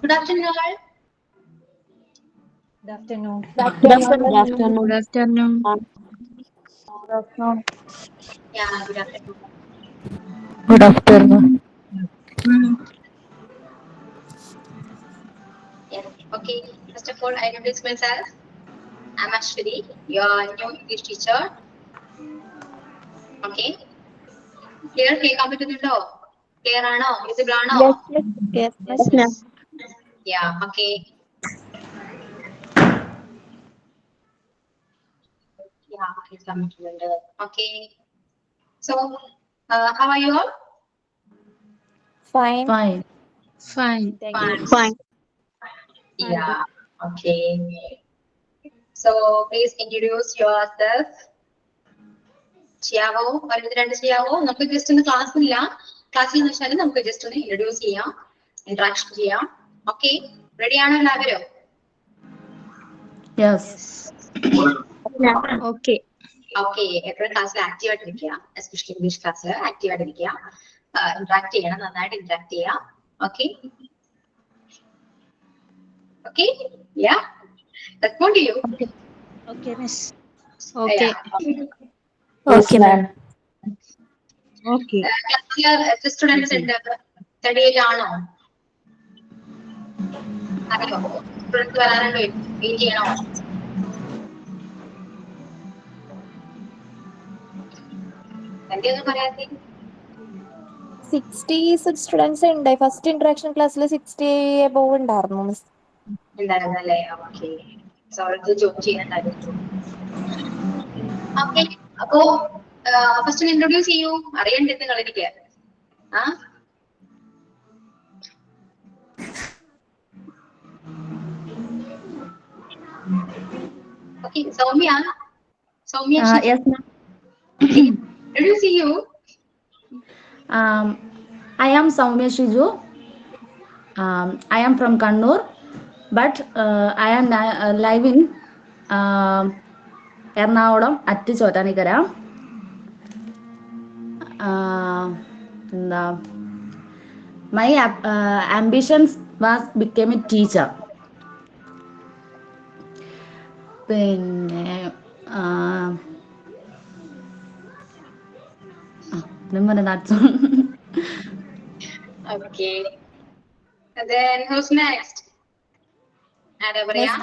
Good afternoon, all. Good afternoon. Good afternoon. Good afternoon. Yeah, good afternoon. Good afternoon. Yeah, okay. First of all, I introduce myself. I'm Ashwini, your new English teacher. Okay. Clear? കേൾക്കാൻ പറ്റുന്നുണ്ടോ? Clear ആണോ? Visible ആണോ? Yes, Yes, ma'am. Yeah, okay. Yeah, കേൾക്കാൻ പറ്റുന്നുണ്ട്. Okay. So, how are you all? Fine. Fine. Fine. Thank you. Fine. Yeah, okay. So, please introduce yourself. ചെയ്യാവോ? ഒരു രണ്ട് ചെയ്യാവോ? നമുക്ക് just ഒന്ന് ക്ലാസ്സില്ല. ക്ലാസ്സിൽ എന്ന് വെച്ചാൽ നമുക്ക് ജസ്റ്റ് ഒന്ന് ഇൻട്രൊഡ്യൂസ് ചെയ്യാം, ഇന്ററാക്ഷൻ ചെയ്യാം. ഓക്കെ, റെഡി ആണോ എല്ലാവരും? Yes. Okay. ഓക്കെ, എപ്പോഴും ക്ലാസ്സിൽ ആക്റ്റീവ് ആയിട്ടിരിക്കുക, എസ്പെഷ്യലി ഇംഗ്ലീഷ് ക്ലാസ്സിൽ ആക്റ്റീവ് ആയിട്ടിരിക്കുക, ഇന്ററാക്ട് ചെയ്യണം, നന്നായിട്ട് ഇന്ററാക്ട് ചെയ്യാം. ഓക്കെ ഓക്കെ, യാ, റെസ്പോണ്ട് ചെയ്യൂ. Okay, miss. Okay. Okay, ma'am. Okay. ക്ലാസ്സിൽ എത്ര സ്റ്റുഡൻസ് ഉണ്ട്? 38 ആണോ? അറിയോ? സ്റ്റുഡൻസ് വരാനുണ്ടോ? വെയിറ്റ് ചെയ്യണോ? എന്തൊന്നും പറയാതെ 66 സ്റ്റുഡൻസ് ഉണ്ട്. ഫസ്റ്റ് ഇന്ററാക്ഷൻ ക്ലാസ്സിൽ 60 എബോവ് ഉണ്ടായിരുന്നു മിസ്. ഉണ്ടായിരുന്നല്ലേ? ഓക്കെ, സോറി, ജോയിൻ ചെയ്യുന്നുണ്ടായിരുന്നു. ഓക്കെ, അപ്പോ ഫസ്റ്റ് ഇൻട്രൊഡ്യൂസ് ചെയ്യൂ, അറിയണ്ടേ നിങ്ങൾ എനിക്ക്? ആ okay, Soumya. Soumya, Yes, ma'am. introduce ചെയ്യൂ. I am Soumya Shiju. I am from Kannur, but I am live in Ernakulam at Chotanikara. My ambitions was become a teacher. പിന്നെ that's all. Okay, and then who's next? ആരാ പറയാ?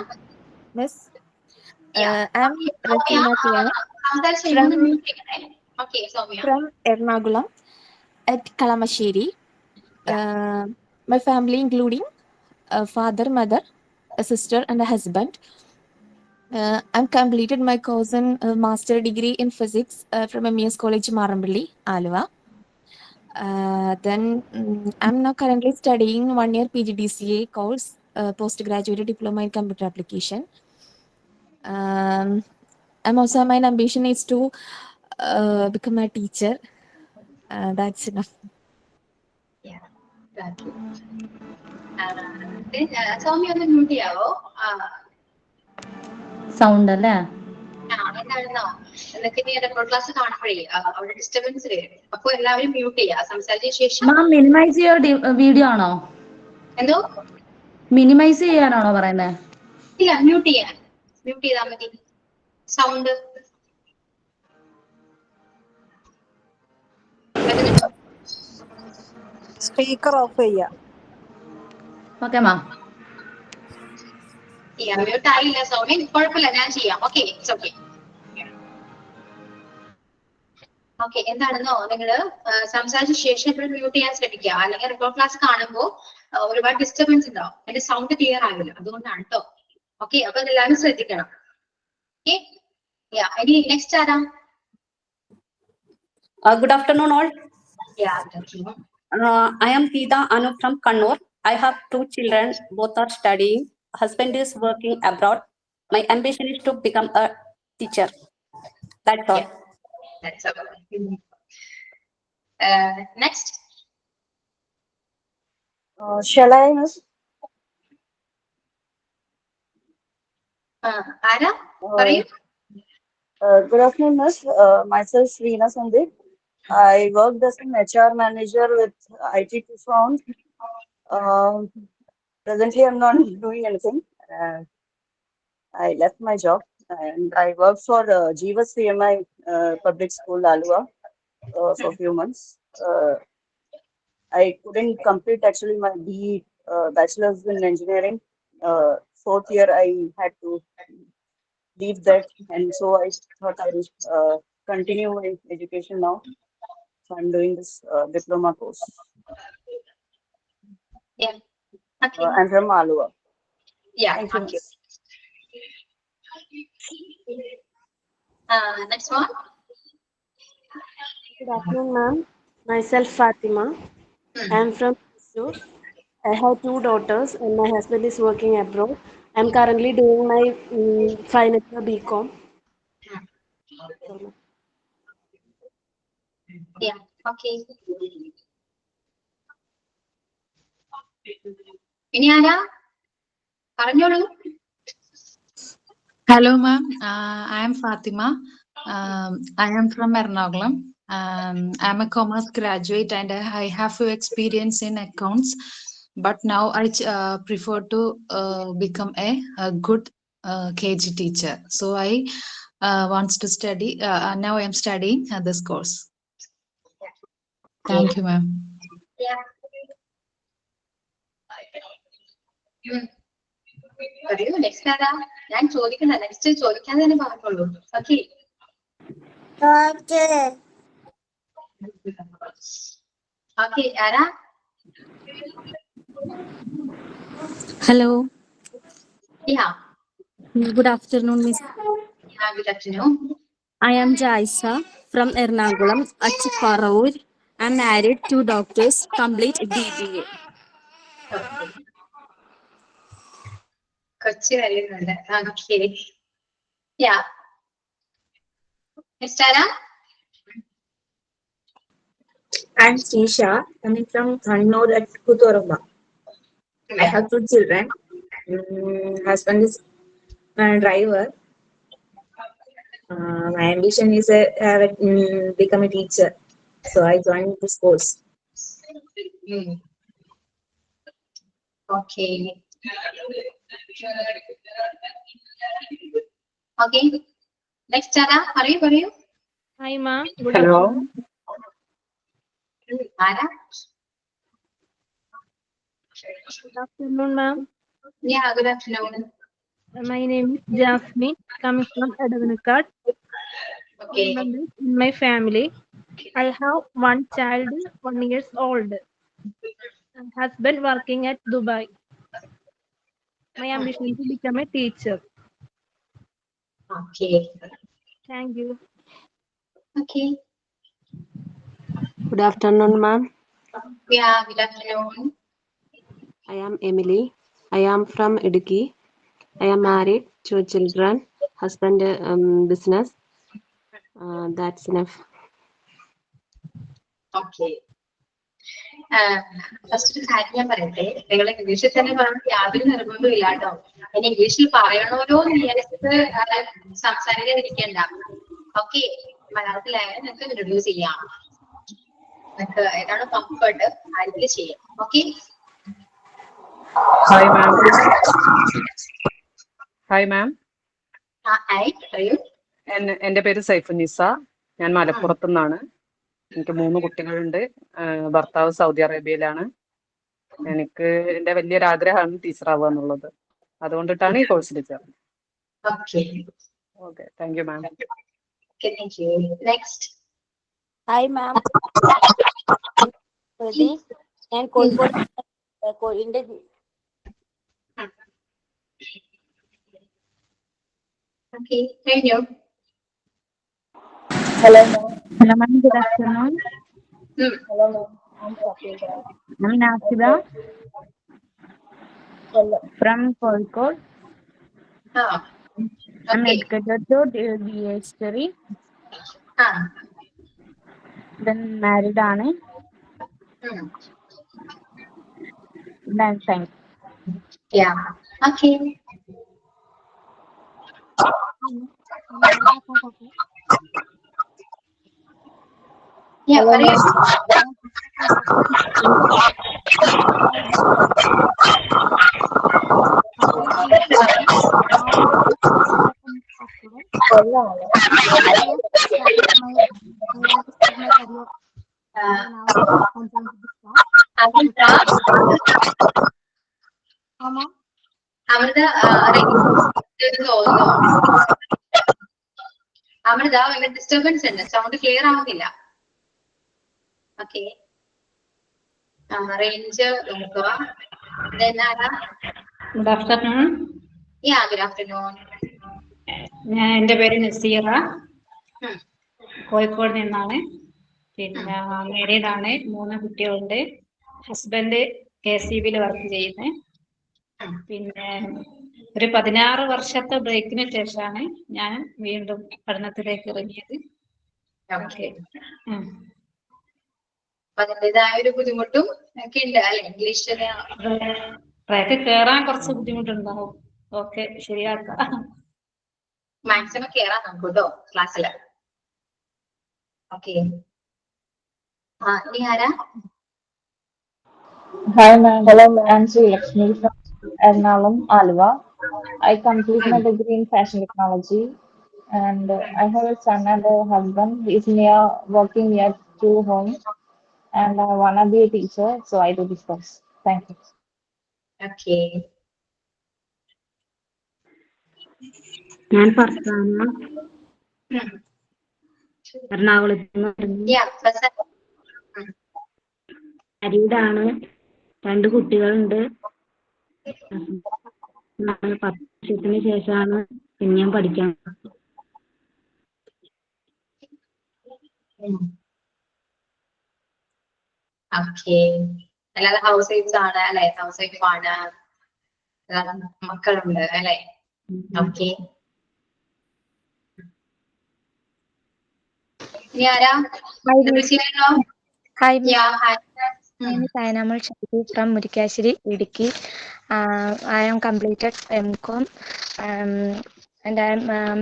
Miss I am Razeena Tiana Okay, Soumya. from Ernakulam at Kalamassery. My family including a father, mother, a sister and a husband. I'm completed my course in master degree in physics from MES College Marambally, Aluva. Then I'm now currently studying 1 year PGDCA course, postgraduate diploma in computer application. I'm also, my ambition is to become a teacher. That's enough. Yeah, thank you. Soumya ഒന്ന് mute ചെയ്യാവോ? Sound അല്ലേ? എന്താണെന്നോ, എന്നൊക്കെ നീ record class കാണുമ്പോഴേ അവിടെ disturbance വരും. അപ്പൊ എല്ലാവരും മ്യൂട്ട് ചെയ്യുക. സംസാരിച്ച ശേഷം മിനിമൈസ് ചെയ്യ വീഡിയോ ആണോ? എന്തോ മിനിമൈസ് ചെയ്യാനാണോ പറയുന്നത്? ഇല്ല, മ്യൂട്ട് ചെയ്യാൻ. മ്യൂട്ട് ചെയ്താൽ മതി സൗണ്ട്. സ്പീക്കർ ഓഫ് ചെയ്യാം. Okay ma'am. മ്യൂട്ട് ആയില്ല സൗമ്യ, കുഴപ്പമില്ല, ഞാൻ ചെയ്യാം. Okay, it's okay. ഓക്കെ, എന്താണെന്നോ നിങ്ങള് സംസാരിച്ച ശേഷം എപ്പോഴും മ്യൂട്ട് ചെയ്യാൻ ശ്രമിക്കുക. അല്ലെങ്കിൽ റെക്കോർഡ് ക്ലാസ് കാണുമ്പോൾ ഒരുപാട് ഡിസ്റ്റർബൻസ് ഉണ്ടാവും, എന്റെ സൗണ്ട് ക്ലിയർ ആകില്ല. അതുകൊണ്ടാണ് കേട്ടോ. ഓക്കെ, അപ്പൊ എല്ലാവരും ശ്രദ്ധിക്കണം. ഓക്കെ, ഇനി നെക്സ്റ്റ് ആരാ? Good afternoon, all. Yeah, I am Geeta Anu from Kannur. I have 2 children. Both are studying. Husband is working abroad. My ambition is to become a teacher. That's all. Yeah. That's all. Next. Shall I, miss? ആരാ പറയൂ? Good afternoon, miss. Myself, Reena Sandeep. I worked as an HR manager with IT Sound. presently I'm not doing anything. I left my job and I worked for Jeevas CMI Public School, Alua, for a few months. I couldn't complete actually my BE, Bachelor's in Engineering. Fourth year, I had to leave that, and so I thought I would continue my education now. So I'm doing this diploma course. Yeah. Okay. I'm from Alua. Yeah. Thank Thank you. you. Next one. Good afternoon, ma'am. Myself Fatima. I am from Mysore. I have 2 daughters and my husband is working abroad. I am currently doing my final year BCom. Yeah. Okay. ഇനി ആരാ പറഞ്ഞോളൂ. Hello, ma'am. I am Fatima. I am from Ernakulam. I am a commerce graduate and I have experience in accounts. But now I prefer to become a good KG teacher. So I wants to study. Now I am studying this course. Thank you, ma'am. Yeah. പറയൂ next ആരാ? ഞാൻ ചോദിക്കണ്ട, next ചോദിക്കാൻ തന്നെ പറഞ്ഞോളൂ. Okay. Okay ആരാ? Hello. Yeah. Good afternoon, Miss. Yeah, good afternoon. I am Jaisa from Ernakulam, Achiparaur. I am married, 2 daughters, complete BBA. Okay. Kochi വരുന്നുണ്ട്. Okay. Yeah. Next ആരാ? I'm Srisha, coming from Kannur at Kutoramba. I have 2 children. Husband is a driver. My ambition is become a teacher. So I joined this course. Okay. Okay. Next ആരാ? പറയൂ. Hi, ma'am. Good Hello. ആരാ? afternoon, ma'am. Yeah, good afternoon. My name is Jasmine, coming from Edavanakad. Okay. In my family, I have 1 child, 1 years old. And husband working at Dubai. My ambition is to become a teacher. Okay. Thank you. Okay. Good afternoon, ma'am. Yeah, good afternoon. I am Emily. I am from Idukki. I am married, 2 children, husband business. That's enough. Okay. First ഒരു കാര്യം ഞാൻ പറയട്ടെ, നിങ്ങൾ ഇംഗ്ലീഷിൽ തന്നെ പറഞ്ഞ യാതൊരു നിർബന്ധവും ഇല്ല കേട്ടോ. ഇനി ഇംഗ്ലീഷിൽ പറയണമല്ലോ എന്ന് വിചാരിച്ചിട്ട് സംസാരിക്കാതിരിക്കണ്ട. ഓക്കെ, മലയാളത്തിലായാലും നിങ്ങൾക്ക് ഇൻട്രൊഡ്യൂസ് ചെയ്യാം. നിങ്ങൾക്ക് ഏതാണ് കംഫർട്ട് അതിൽ ചെയ്യാം. Okay. Hi, ma'am. Hi, ma'am. പറയൂ. എന്റെ പേര് സൈഫുന്നിസ. ഞാൻ മലപ്പുറത്തു നിന്നാണ്. എനിക്ക് 3 കുട്ടികളുണ്ട്. ഭർത്താവ് സൗദി അറേബ്യയിലാണ്. എനിക്ക് എന്റെ വലിയൊരു ആഗ്രഹമാണ് ടീച്ചർ ആവുക എന്നുള്ളത്. അതുകൊണ്ടിട്ടാണ് ഈ കോഴ്സിൽ ചേർന്നത്. Okay, thank you ma'am. Hi, ma'am. ഞാൻ കോഴിക്കോടിന്റെ കഴിഞ്ഞു. Hello, Hello, ma'am. Good afternoon. hello, I'm Sapira. I'm Nasida from Kozhikode. I'm educated to BA History. Then married ആണ്. Then thanks. Yeah. Okay. Yeah, Hello, Amrita Amrita ഭയങ്കര disturbance ഉണ്ട്, sound clear ആവുന്നില്ല. Okay, range നോക്കുക. Good afternoon. Good afternoon. എന്റെ പേര് നസീറ, കോഴിക്കോട് നിന്നാണ്. പിന്നെ married ആണ്, 3 കുട്ടികളുണ്ട്. ഹസ്ബൻഡ് KCBയിൽ വർക്ക് ചെയ്യുന്നത്. പിന്നെ ഒരു 16 വർഷത്തെ ബ്രേക്കിന് ശേഷമാണ് ഞാൻ വീണ്ടും പഠനത്തിലേക്ക് ഇറങ്ങിയത്. അതിൻ്റെതായ ഒരു ബുദ്ധിമുട്ടും ഒക്കെ ഉണ്ട് അല്ലെ? ഇംഗ്ലീഷിന് ട്രാക്ക് കേറാൻ കുറച്ച് ബുദ്ധിമുട്ടുണ്ടാവും. ഓക്കെ, ശരിയാക്കാം. മാക്സിമം കേറാൻ നമുക്ക് കേട്ടോ ക്ലാസ്സില്. ഓക്കെ, ഇനി ആരാ? Hi ma'am. Hello ma'am. I'm Sri Lakshmi from Ernakulam, Alva. I complete my degree in fashion technology, and I have a son and a husband. He's working near to home, and I wanna be a teacher, so I do this course. Thank you. Okay. ഞാൻ ഫർസാന, എറണാകുളത്ത് മാരീഡാണ്, 2 കുട്ടികളുണ്ട്. 10 വർഷത്തിന് ശേഷമാണ് പിന്നെയും പഠിക്കാൻ. Okay, അല്ലാതെ house wives ആണ് അല്ലെ? ഹൗസ് വൈഫ് ആണ്, മക്കളുണ്ട് അല്ലെ? ഓക്കെ, ഇനി ആരാ? Hi, my name is Ainamal Shakti from Murikashiri, Idukki. I am completed MCom, and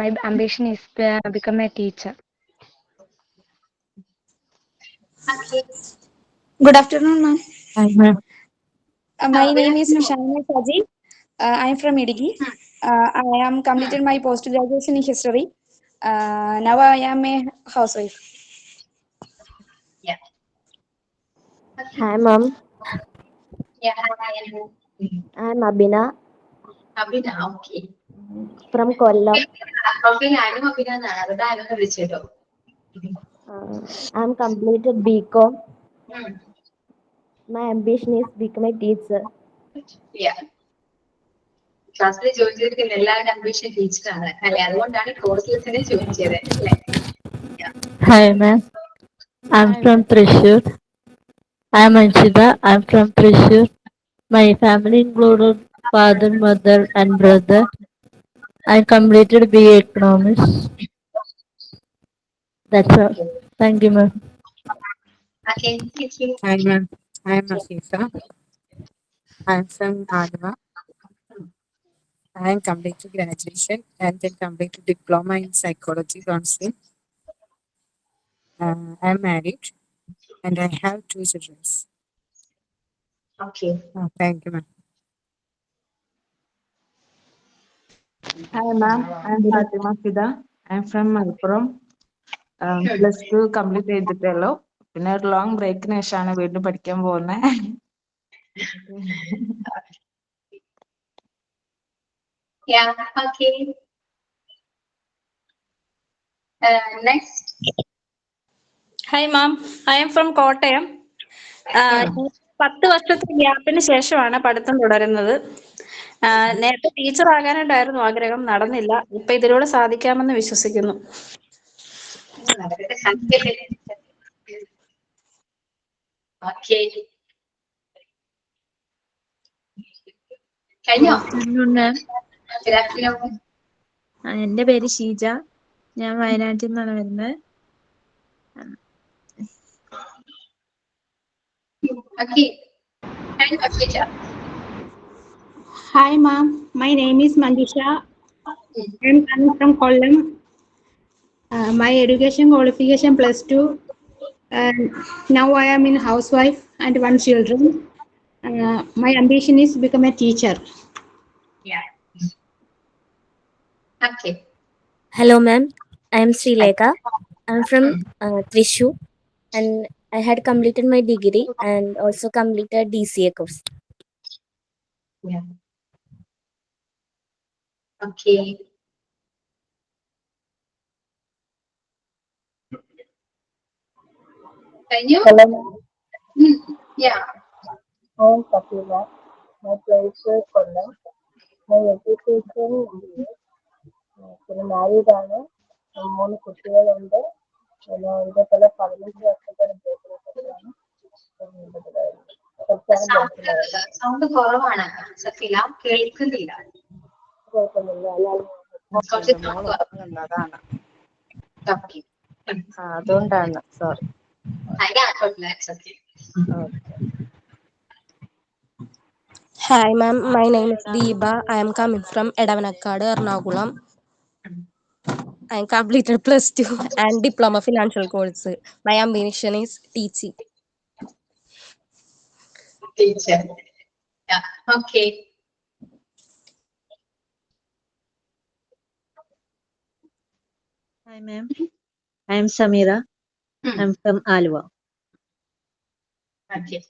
my ambition is to become a teacher. Okay. Good afternoon, ma'am. Hi ma'am. My name is Shaina Saji. I am from Idukki. I am completed my post graduation in history. Now I am a housewife. Yeah. Hi, Mom. Yeah, hi. I'm Abhina Abhina, okay. from Kollam. Okay, ഞാനും അഭിന എന്നാണ്, അതുകൊണ്ട് ആരെന്ന് വിളിച്ചോ. I'm completed BCom. My ambition is become a teacher. Yeah. ക്ലാസ്സിൽ join ചെയ്തിരിക്കുന്ന എല്ലാവരുടെ ambition ടീച്ചറാണ് അല്ലെ? അതുകൊണ്ടാണ് കോഴ്സിൽ തന്നെ ജോയിൻ ചെയ്തത് അല്ലെ? Hi ma'am. I'm from Thrissur. I'm Anshita. I'm from Thrissur. My family included father, mother, and brother. I completed BA Economics. That's all. Thank you, ma'am. Okay, thank you. Hi, ma'am. I'm Ashifa. I'm from Alva. I am completed graduation and then completed diploma in psychology counseling. I am married and I have 2 children. Okay. Thank you, ma'am. Hi ma'am, I'm Fatima Fida. I'm from Malappuram. +2 complete ചെയ്തിട്ടുള്ളൂ. പിന്നെ ഒരു long ബ്രേക്കിന് ശേഷമാണ് വീണ്ടും പഠിക്കാൻ പോകുന്നത്. Yeah, okay. Next. Hi ma'am, I am from Kottayam. 10 വർഷത്തെ ഗ്യാപ്പിന് ശേഷമാണ് പഠിത്തം തുടരുന്നത്. നേരത്തെ ടീച്ചർ ആകാനായിട്ടായിരുന്നു ആഗ്രഹം, നടന്നില്ല. ഇപ്പൊ ഇതിലൂടെ സാധിക്കാമെന്ന് വിശ്വസിക്കുന്നു. എന്റെ പേര് ഷീജ, ഞാൻ വയനാട്ടിൽ നിന്നാണ് വരുന്നത്. Hi ma'am, my name is Mandisha. I'm coming from Kollam. My education qualification +2. Now I am in housewife and 1 children. My ambition is to become a teacher. Yeah. Okay. Hello, ma'am. I am Sri Lekha. I am from Thrissur, and I had completed my degree and also completed DCA course. Yeah. Okay. Can you? Hello, ma'am. Yeah. I am Sakila. My place is Kollam. My education പിന്നെ married ആണ്, 3 കുട്ടികളുണ്ട്. പിന്നെ എൻ്റെ പല 15 വർഷത്തെ ജോലിയാണ്. Sound കുറവാണ് സഫീല, കേൾക്കുന്നില്ല. കുഴപ്പമില്ല, കുറച്ച് അതാണ് ഓക്കെ. അതുകൊണ്ടാണ് sorry. Hi, ma'am. My name is Deepa. I am coming from Edavanakkad, Ernakulam. I completed +2 and diploma financial course. My ambition is teaching. Teacher. Yeah. Okay. Hi, ma'am. I am Samira. I'm from Alva. Okay.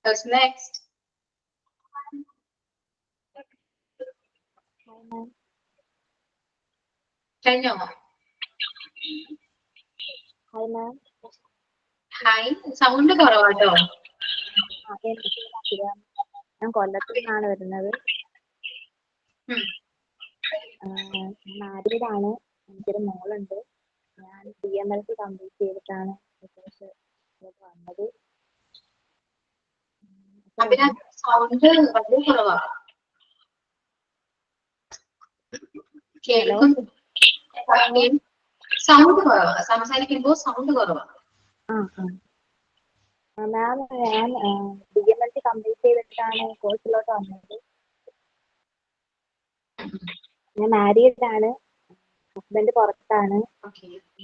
Who's next? Chanyo. Hi, ma'am. Hi. Sound കുറവാട്ടോ. ഞാൻ കൊല്ലത്തു നിന്നാണ് വരുന്നത്. Married ആണ്, എനിക്കൊരു മോളുണ്ട്. ഞാൻ BMLC complete ചെയ്തിട്ടാണ് വന്നത്. Sound വളരെ കുറവാ. സൗണ്ട് കുറവാ, സംസാരിക്കുമ്പോ സൗണ്ട് കുറവാ. മാം, ഞാൻ BMLC കംപ്ലീറ്റ് ചെയ്തിട്ടാണ് കോഴ്സിലോട്ട് വന്നത്. ഞാൻ മാരീഡ് ആണ്, ഹസ്ബൻഡ് പുറത്താണ്,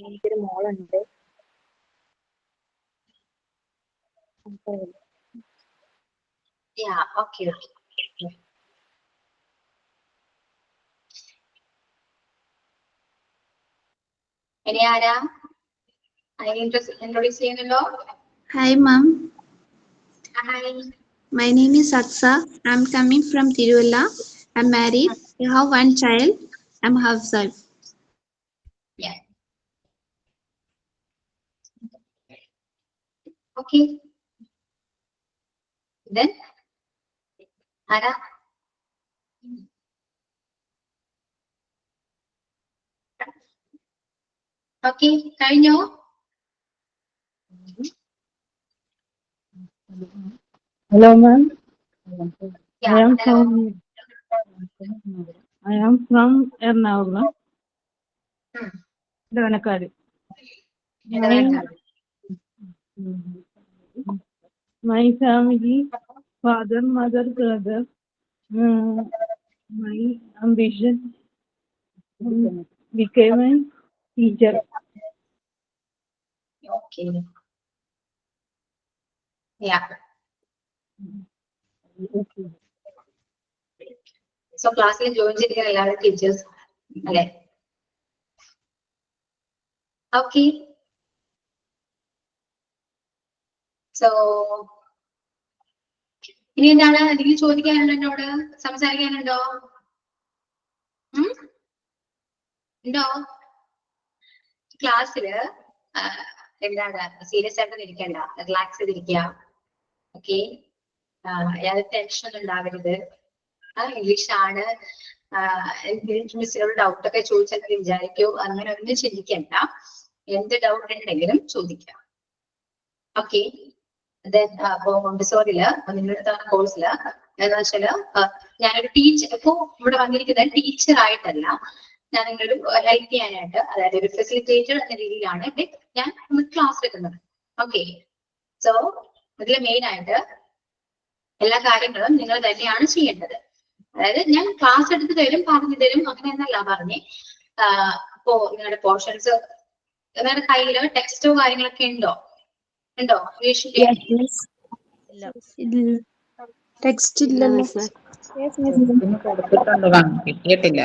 എനിക്കൊരു മോളുണ്ട്. Yeah, okay. ഇനി ആരാ introduce ചെയ്യുന്നല്ലോ? Hi, ma'am. Hi. My name is Aksa. I'm coming from Tiruvalla. I'm married. I have 1 child. I'm housewife. Yeah. Okay. Then ആരാ? Okay, കഴിഞ്ഞോ? Hello, ma'am. Yeah, I am hello. from Ernakulam. Edavanakkad. My family, father, mother, brother. My ambition became a teacher. Okay. Yeah. So ക്ലാസ്സിൽ join ചെയ്തിരിക്കുന്ന എല്ലാവരും teachers അല്ലേ? Okay. So ഇനി എന്താണ് എന്തെങ്കിലും ചോദിക്കാനുണ്ടോ, എന്നോട് സംസാരിക്കാനുണ്ടോ? ഉണ്ടോ? ക്ലാസ്സില് എന്താണ് സീരിയസ് ആയിട്ട് ഇരിക്കണ്ട, റിലാക്സ് ചെയ്തിരിക്കുക. ഓക്കെ, യാതൊരു ടെൻഷൻ ഒന്നും ഉണ്ടാവരുത്. ഇംഗ്ലീഷ് ആണ്, മിസ്സിനോട് ഡൗട്ടൊക്കെ ചോദിച്ചാൽ വിചാരിക്കൂ, അങ്ങനെ ഒന്നും ചിന്തിക്കണ്ട. എന്ത് ഡൗട്ട് ഉണ്ടെങ്കിലും ചോദിക്കാം. ഓക്കെ. മോണ്ടിസോറിയില് നിങ്ങളുടെ കോഴ്സില് എന്താ വെച്ചാല് ഞാനൊരു ടീച്ചർ, ഇപ്പോ ഇവിടെ വന്നിരിക്കുന്നത് ടീച്ചർ ആയിട്ടല്ല, ഞാൻ നിങ്ങളൊരു ഹെൽപ്പ് ചെയ്യാനായിട്ട്, അതായത് ഒരു ഫെസിലിറ്റേറ്റർ എന്ന രീതിയിലാണ് ഞാൻ ക്ലാസ് എടുക്കുന്നത്. ഓക്കെ. സോ ഇതിൽ മെയിൻ ആയിട്ട് എല്ലാ കാര്യങ്ങളും നിങ്ങൾ തന്നെയാണ് ചെയ്യേണ്ടത്. അതായത് ഞാൻ ക്ലാസ് എടുത്ത് തരും, പറഞ്ഞു തരും, അങ്ങനെ എന്നല്ല പറഞ്ഞേ. ഇപ്പോ നിങ്ങളുടെ പോർഷൻസ് നിങ്ങളുടെ കയ്യില് ടെക്സ്റ്റോ കാര്യങ്ങളൊക്കെ ഉണ്ടോ? ടെക്സ്റ്റ് ഇല്ലല്ലോ. കിട്ടിയിട്ടില്ല.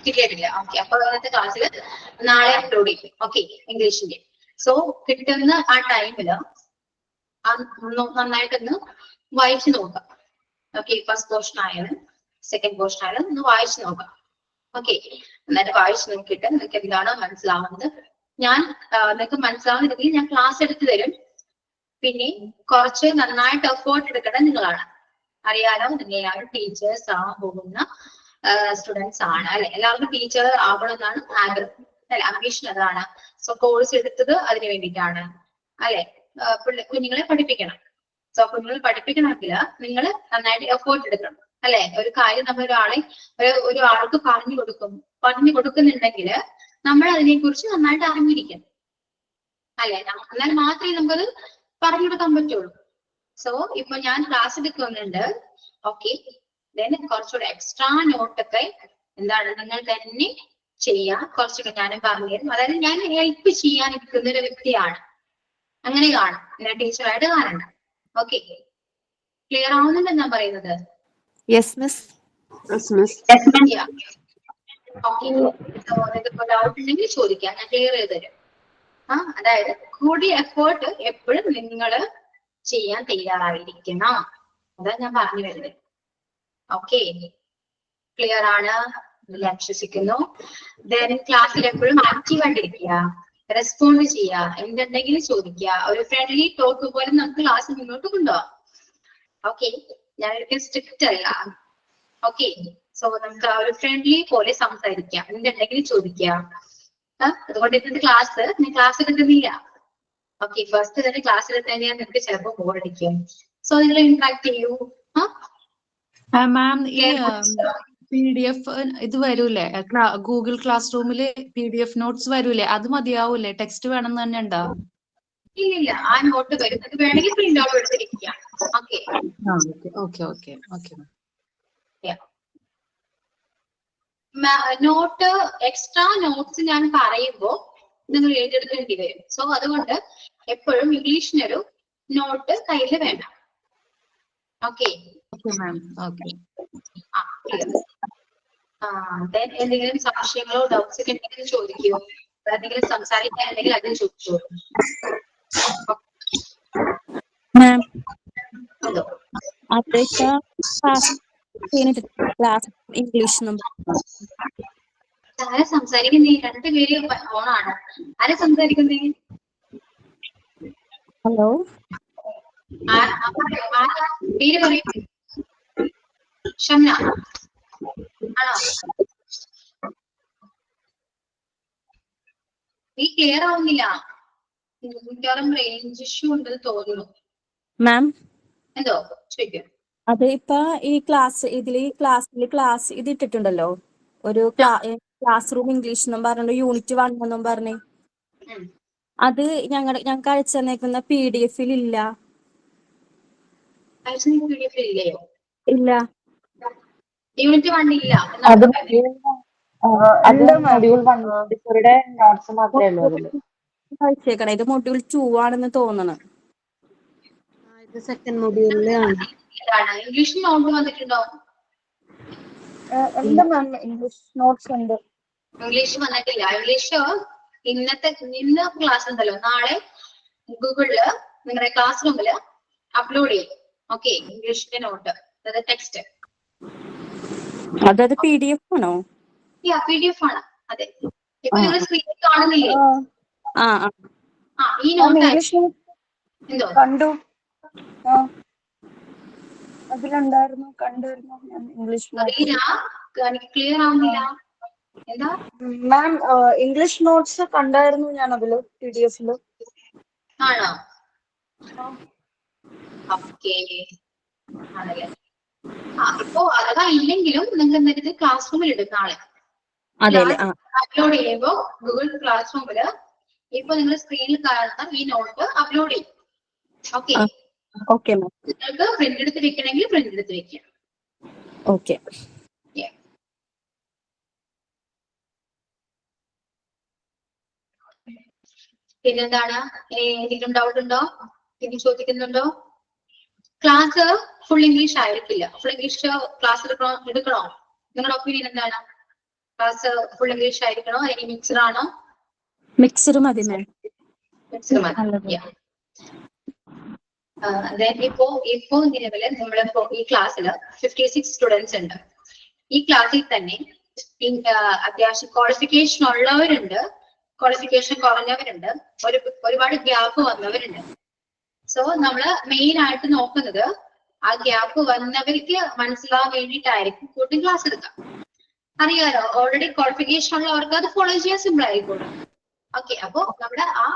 കിട്ടിയിട്ടില്ല. ഓക്കെ, അപ്പൊ ഇന്നത്തെ ക്ലാസ്സിൽ നാളെ അപ്ലോഡ് ചെയ്യും. ഓക്കെ, ഇംഗ്ലീഷിന്റെ. സോ കിട്ടുന്ന ആ ടൈമില് നന്നായിട്ടൊന്ന് വായിച്ചു നോക്കാം. ഓക്കെ, ഫസ്റ്റ് പോർഷൻ ആയാലും സെക്കൻഡ് പോർഷൻ ആയാലും ഒന്ന് വായിച്ചു നോക്കാം. ഓക്കെ, എന്നിട്ട് വായിച്ചു നോക്കിയിട്ട് നിങ്ങൾക്ക് എന്താണ് മനസ്സിലാവുന്നത് ഞാൻ നിങ്ങൾക്ക് മനസ്സിലാവുന്ന രീതിയിൽ ഞാൻ ക്ലാസ് എടുത്തു തരും. പിന്നെ കുറച്ച് നന്നായിട്ട് എഫേർട്ട് എടുക്കേണ്ടത് നിങ്ങളാണ്. അറിയാലോ, നിങ്ങളെല്ലാവരും ടീച്ചേഴ്സ് ആവാൻ പോകുന്ന സ്റ്റുഡൻസ് ആണ് അല്ലെ. എല്ലാവർക്കും ടീച്ചർ ആവണമെന്നാണ് ആഗ്രഹം അല്ലെ, അംബീഷൻ അതാണ്. സോ കോഴ്സ് എടുത്തത് അതിന് വേണ്ടിയിട്ടാണ് അല്ലെ. കുഞ്ഞുങ്ങളെ പഠിപ്പിക്കണം. സോ കുഞ്ഞുങ്ങളെ പഠിപ്പിക്കണമെങ്കിൽ നിങ്ങൾ നന്നായിട്ട് എഫേർട്ട് എടുക്കണം അല്ലെ. ഒരു കാര്യം നമ്മൾ ഒരാൾക്ക് പറഞ്ഞു കൊടുക്കുന്നുണ്ടെങ്കിൽ നമ്മൾ അതിനെ കുറിച്ച് നന്നായിട്ട് അറിഞ്ഞിരിക്കണം അല്ലെ. എന്നാൽ മാത്രമേ നമുക്കത് പറഞ്ഞു കൊടുക്കാൻ പറ്റുള്ളൂ. സോ ഇപ്പൊ ഞാൻ ക്ലാസ് എടുക്കുന്നുണ്ട്. ഓക്കെ, കുറച്ചുകൂടെ എക്സ്ട്രാ നോട്ടൊക്കെ എന്താണ് നിങ്ങൾ തന്നെ ചെയ്യാം. കുറച്ചൊക്കെ ഞാനും പറഞ്ഞു തരും. അതായത് ഞാൻ ഹെൽപ്പ് ചെയ്യാൻ നിൽക്കുന്ന ഒരു വ്യക്തിയാണ്. അങ്ങനെ കാണും, ഞാൻ ടീച്ചറായിട്ട് കാണണ്ട. ഓക്കെ, ക്ലിയർ ആവുന്നുണ്ട് ഞാൻ പറയുന്നത്? Yes miss. ഓക്കെ, ഡൗട്ട് ഉണ്ടെങ്കിൽ ചോദിക്കാം, ഞാൻ ക്ലിയർ ചെയ്ത് തരും. അതായത് കൂടിയ എഫേർട്ട് എപ്പോഴും നിങ്ങൾ ചെയ്യാൻ തയ്യാറായിരിക്കണം. അതാ ഞാൻ പറഞ്ഞു വരുന്നത്. ഓക്കെ, ക്ലിയർ ആണ് ഞാൻ വിശ്വസിക്കുന്നു. ദെൻ ക്ലാസ്സിൽ എപ്പോഴും ആക്റ്റീവ് ആയിട്ടിരിക്കുക, റെസ്പോണ്ട് ചെയ്യുക, എന്തുണ്ടെങ്കിലും ചോദിക്കുക. ഒരു ഫ്രണ്ട്ലി ടോക്ക് പോലെ നമുക്ക് ക്ലാസ് മുന്നോട്ട് കൊണ്ടുപോകാം. ഓക്കെ, ഞാൻ ഒരിക്കലും സ്ട്രിക്റ്റ് അല്ല. ഓക്കെ, സോ നമുക്ക് ആ ഒരു ഫ്രണ്ട്ലി പോലെ സംസാരിക്കാം, എന്തുണ്ടെങ്കിലും ചോദിക്കാം. അതുകൊണ്ട് ഇന്നത്തെ ക്ലാസ് ഞാൻ ക്ലാസ് എടുക്കുന്നില്ല. ഓക്കെ, ഫസ്റ്റ് തന്നെ ക്ലാസ് എടുത്താൽ നിങ്ങൾക്ക് ചിലപ്പോൾ ബോറടിക്കും. സോ നിങ്ങൾ ഇന്ററാക്ട് ചെയ്യൂ. മാം, ഈ PDF ഇത് വരൂലേ, ഗൂഗിൾ ക്ലാസ് റൂമില് PDF നോട്ട്സ് വരൂലേ, അത് മതിയാവൂലേ? ടെക്സ്റ്റ് വേണമെന്ന് തന്നെ ഉണ്ടോ? ഇല്ലില്ല, ആ നോട്ട് വരുന്നത് വേണമെങ്കിൽ പ്രിന്റ് ഔട്ട് എടുത്തിരിക്കാം. Okay okay okay okay. Note extra notes ഞാൻ പറയുമ്പോ നിങ്ങൾ എഴുതിയെടുക്കേണ്ടി വരും. സോ അതുകൊണ്ട് എപ്പോഴും ഇംഗ്ലീഷിനൊരു നോട്ട് കയ്യിൽ വേണം. ഓക്കെ, എന്തെങ്കിലും സംശയങ്ങളോ ഡൗട്ട്സ് ഒക്കെ എന്തെങ്കിലും ചോദിക്കുമോ? എന്തെങ്കിലും സംസാരിക്കാൻ ഉണ്ടെങ്കിൽ അതിന് ചോദിച്ചോളൂ. ഇംഗ്ലീഷ് ആരാ സംസാരിക്കുന്നേ? രണ്ടുപേര് ഓണാണ്. ആരാ സംസാരിക്കുന്നേ? ഹലോ, പേര് പറയും. ഷംന ആണോ? നീ ക്ലിയർ ആവുന്നില്ല. മിക്കവാറും റേഞ്ച് ഇഷ്യൂ ഉണ്ടെന്ന് തോന്നുന്നു. മാം, എന്തോ ചോദിക്കും? അത് ഇപ്പൊ ഈ ക്ലാസ് ക്ലാസ് ഇത് ഇട്ടിട്ടുണ്ടല്ലോ, ഒരു ക്ലാസ് റൂം ഇംഗ്ലീഷ് എന്നും പറഞ്ഞു, യൂണിറ്റ് 1 എന്നും പറഞ്ഞ്. അത് ഞങ്ങൾക്ക് അയച്ചു തന്നേക്കുന്ന PDF ഇല്ല. ഇല്ല, യൂണിറ്റ് 1 ഇല്ല. അയച്ചേക്കണം. ഇത് മൊഡ്യൂൾ 2 ആണെന്ന് തോന്നണം. ഇത് സെക്കൻഡ് മൊഡ്യൂളിലാണ്. ഇംഗ്ലീഷ് നോട്ട് വന്നിട്ടുണ്ടോ? ഇംഗ്ലീഷ് നോട്ട്സ് ഉണ്ട്. ഇംഗ്ലീഷ് വന്നിട്ടില്ല. ഇംഗ്ലീഷ് ഇന്ന് ക്ലാസ് ഉണ്ടല്ലോ, നാളെ ഗൂഗിളില് നിങ്ങളുടെ ക്ലാസ് റൂമില് അപ്ലോഡ് ചെയ്യും. ഓക്കെ, ഇംഗ്ലീഷിന്റെ നോട്ട്, അതായത് ടെക്സ്റ്റ്. അതായത് PDF ആണോ? PDF ആണ്. അതെ, ഇപ്പൊ നിങ്ങൾ സ്ക്രീനിൽ കാണുന്നില്ലേ? ഈ നോട്ട് എന്തോ കണ്ടു, അതിലുണ്ടായിരുന്നു, കണ്ടിരുന്നു ഞാൻ ഇംഗ്ലീഷ്. ക്ലിയർ ആവുന്നില്ല. എന്താ മാം? ഇംഗ്ലീഷ് നോട്ട്സ് കണ്ടായിരുന്നു ഞാൻ അതില്, PDF-ല്. ആണോ? ഓക്കെ, ആണല്ലേ. ഇപ്പോ അഥവാ ഇല്ലെങ്കിലും നിങ്ങൾക്ക് എന്നിട്ട് ക്ലാസ് റൂമിൽ ഇടും. നാളെ അപ്ലോഡ് ചെയ്യുമ്പോ ഗൂഗിൾ ക്ലാസ് റൂമില് ഇപ്പൊ നിങ്ങൾ സ്ക്രീനിൽ കാണുന്ന ഈ നോട്ട് അപ്ലോഡ് ചെയ്യും. ഓക്കെ, നിങ്ങൾക്ക് പ്രിന്റ് എടുത്ത് വെക്കണമെങ്കിൽ പ്രിന്റ് എടുത്ത് വെക്കാം. ഓക്കെ, പിന്നെന്താണ്? എന്തെങ്കിലും ഡൗട്ട് ഉണ്ടോ? എന്തെങ്കിലും ചോദിക്കുന്നുണ്ടോ? ക്ലാസ് ഫുൾ ഇംഗ്ലീഷ് ആയിരിക്കില്ല. ഫുൾ ഇംഗ്ലീഷ് ക്ലാസ് എടുക്കണോ? നിങ്ങളുടെ ഒപ്പീനിയൻ എന്താണ്? ക്ലാസ് ഫുൾ ഇംഗ്ലീഷ് ആയിരിക്കണോ അല്ലെങ്കിൽ മിക്സഡ് ആണോ? മിക്സഡ് മതി മാം. മിക്സഡ് മതി. ഇപ്പോ നിലവില് നമ്മളിപ്പോ ഈ ക്ലാസ്സിൽ 56 സ്റ്റുഡൻസ് ഉണ്ട്. ഈ ക്ലാസ്സിൽ തന്നെ അത്യാവശ്യം ക്വാളിഫിക്കേഷൻ ഉള്ളവരുണ്ട്, ക്വാളിഫിക്കേഷൻ കുറഞ്ഞവരുണ്ട്, ഒരുപാട് ഗ്യാപ്പ് വന്നവരുണ്ട്. സോ നമ്മള് മെയിൻ ആയിട്ട് നോക്കുന്നത് ആ ഗ്യാപ്പ് വന്നവർക്ക് മനസ്സിലാവാൻ വേണ്ടിയിട്ടായിരിക്കും കൂടുതൽ ക്ലാസ് എടുക്കുക. അറിയാലോ, ഓൾറെഡി ക്വാളിഫിക്കേഷൻ ഉള്ളവർക്ക് അത് ഫോളോ ചെയ്യാൻ സിമ്പിൾ ആയിക്കോളും. ഓക്കെ, അപ്പോ നമ്മുടെ ആ